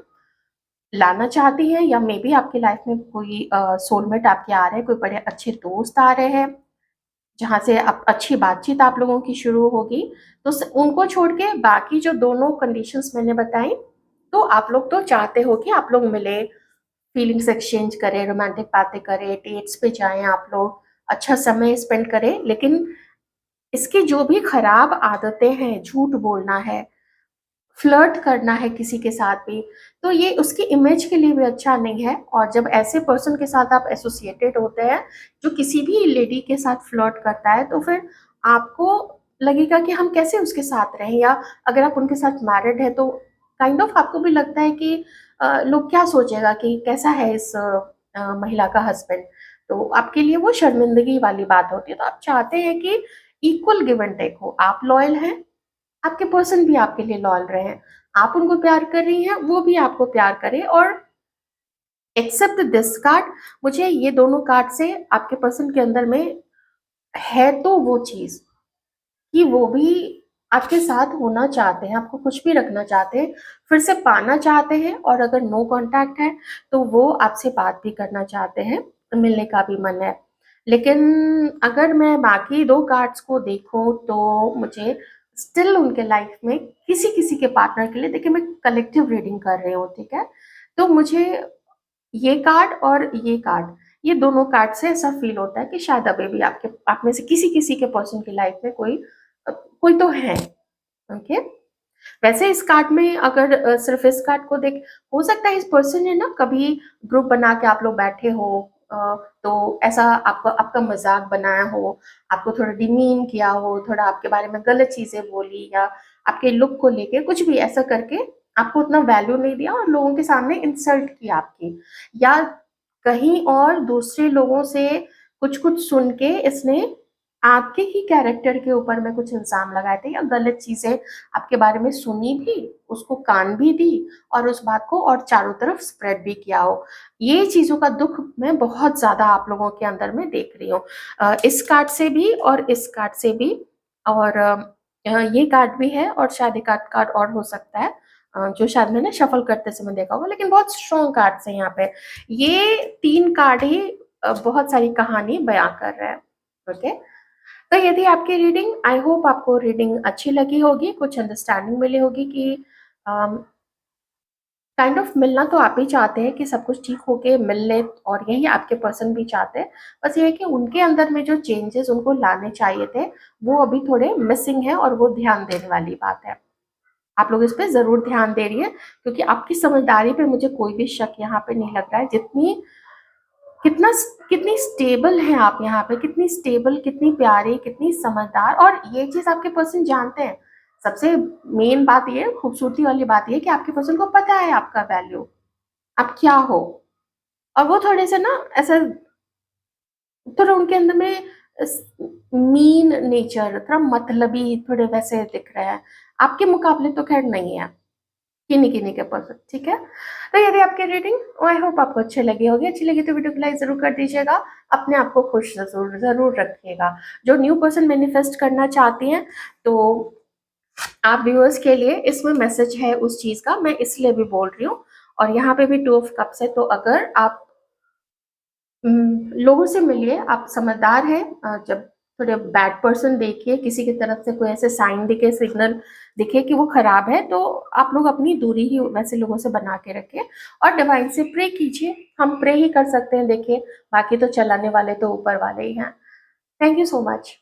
लाना चाहती हैं, या मे बी आपकी लाइफ में कोई सोलमेट आपके आ रहे हैं, कोई बड़े अच्छे दोस्त आ रहे हैं जहाँ से आप अच्छी बातचीत आप लोगों की शुरू होगी। तो उनको छोड़ के बाकी जो दोनों कंडीशंस मैंने बताई, तो आप लोग तो चाहते हो कि आप लोग मिले, फीलिंग्स एक्सचेंज करें, रोमांटिक बातें करें, डेट्स पे जाएं, आप लोग अच्छा समय स्पेंड करें। लेकिन इसकी जो भी खराब आदतें हैं, झूठ बोलना है, फ्लर्ट करना है किसी के साथ भी, तो ये उसकी इमेज के लिए भी अच्छा नहीं है। और जब ऐसे पर्सन के साथ आप एसोसिएटेड होते हैं जो किसी भी लेडी के साथ फ्लर्ट करता है, तो फिर आपको लगेगा कि हम कैसे उसके साथ रहें, या अगर आप उनके साथ मैरिड है तो काइंड ऑफ आपको भी लगता है कि लोग क्या सोचेगा कि कैसा है इस महिला का हस्बैंड। तो आपके लिए वो शर्मिंदगी वाली बात होती है। तो आप चाहते हैं कि इक्वल गिव एंड टेक हो, आप लॉयल हैं, आपके पर्सन भी आपके लिए लॉयल रहे, आप उनको प्यार कर रही हैं, वो भी आपको प्यार करे। और एक्सेप्ट दिस कार्ड, मुझे ये दोनों कार्ड से आपके पर्सन के अंदर में है तो वो चीज कि वो भी आपके साथ होना चाहते हैं, आपको कुछ भी रखना चाहते हैं, फिर से पाना चाहते हैं, और अगर नो कांटेक्ट है तो वो आपसे बात भी करना चाहते हैं, मिलने का भी मन है। लेकिन अगर मैं बाकी दो कार्ड्स को देखूं तो मुझे स्टिल उनके लाइफ में किसी किसी के पार्टनर के लिए, देखिए मैं कलेक्टिव रीडिंग कर रही हूँ, ठीक है, तो मुझे ये कार्ड और ये कार्ड, ये दोनों कार्ड से ऐसा फील होता है कि शायद अभी भी आपके आप में से किसी किसी के पर्सन की लाइफ में कोई तो है। ओके। वैसे इस कार्ड में अगर सिर्फ इस कार्ड को देख, हो सकता है इस पर्सन ने ना कभी ग्रुप बना के आप लोग बैठे हो, तो ऐसा आपका आपका मजाक बनाया हो, आपको थोड़ा डिमीन किया हो, थोड़ा आपके बारे में गलत चीजें बोली, या आपके लुक को लेके कुछ भी ऐसा करके आपको उतना वैल्यू नहीं दिया और लोगों के सामने इंसल्ट की आपकी, या कहीं और दूसरे लोगों से कुछ कुछ सुन के इसने आपके ही कैरेक्टर के ऊपर में कुछ इल्जाम लगाए थे, या गलत चीजें आपके बारे में सुनी भी, उसको कान भी दी, और उस बात को और चारों तरफ स्प्रेड भी किया हो। ये चीजों का दुख मैं बहुत ज्यादा आप लोगों के अंदर में देख रही हूँ, इस कार्ड से भी और इस कार्ड से भी। और ये कार्ड भी है, और शायद एक कार्ड कार्ड और हो सकता है, जो शायद मैंने शफल करते समय देखा होगा, लेकिन बहुत स्ट्रॉन्ग कार्ड्स है यहाँ पे। ये तीन कार्ड ही बहुत सारी कहानी बयां कर रहे हैं। ओके। तो ये थी आपकी रीडिंग। आई होप आपको रीडिंग अच्छी लगी होगी, कुछ अंडरस्टैंडिंग मिली होगी कि काइंड ऑफ मिलना तो आप ही चाहते हैं कि सब कुछ ठीक होके मिल ले, और यही आपके पर्सन भी चाहते हैं। बस ये है कि उनके अंदर में जो चेंजेस उनको लाने चाहिए थे वो अभी थोड़े मिसिंग है, और वो ध्यान देने वाली बात है। आप लोग इस पे जरूर ध्यान दे रही है, क्योंकि आपकी समझदारी पे मुझे कोई भी शक यहाँ पे नहीं लग रहा है। जितनी कितना कितनी स्टेबल है आप यहाँ पे, कितनी स्टेबल, कितनी प्यारी, कितनी समझदार, और ये चीज आपके पर्सन जानते हैं। सबसे मेन बात ये, खूबसूरती वाली बात ये कि आपके पर्सन को पता है आपका वैल्यू, आप क्या हो। और वो थोड़े से ना ऐसा, थोड़ा उनके अंदर में मीन नेचर, थोड़ा मतलबी, थोड़े वैसे दिख रहे हैं। आपके मुकाबले तो खैर नहीं है, किन्हीं किन्हीं के पर्सन, ठीक है। तो ये थी आपकी रीडिंग। आई होप आपको अच्छी लगी होगी। अच्छी लगी तो वीडियो को लाइक जरूर कर दीजिएगा। अपने आप को खुश जरूर जरूर रखिएगा। जो न्यू पर्सन मैनिफेस्ट करना चाहती हैं, तो आप व्यूअर्स के लिए इसमें मैसेज है उस चीज का, मैं इसलिए भी बोल रही हूँ। और यहाँ पे भी 2 ऑफ कप्स है, तो अगर आप लोगों से मिलिए, आप समझदार हैं। जब थोड़े बैड पर्सन देखिए, किसी की तरफ से कोई ऐसे साइन दिखे, सिग्नल दिखे कि वो खराब है, तो आप लोग अपनी दूरी ही वैसे लोगों से बना के रखें और डिवाइन से प्रे कीजिए। हम प्रे ही कर सकते हैं, देखिए बाकी तो चलाने वाले तो ऊपर वाले ही हैं। Thank you so much.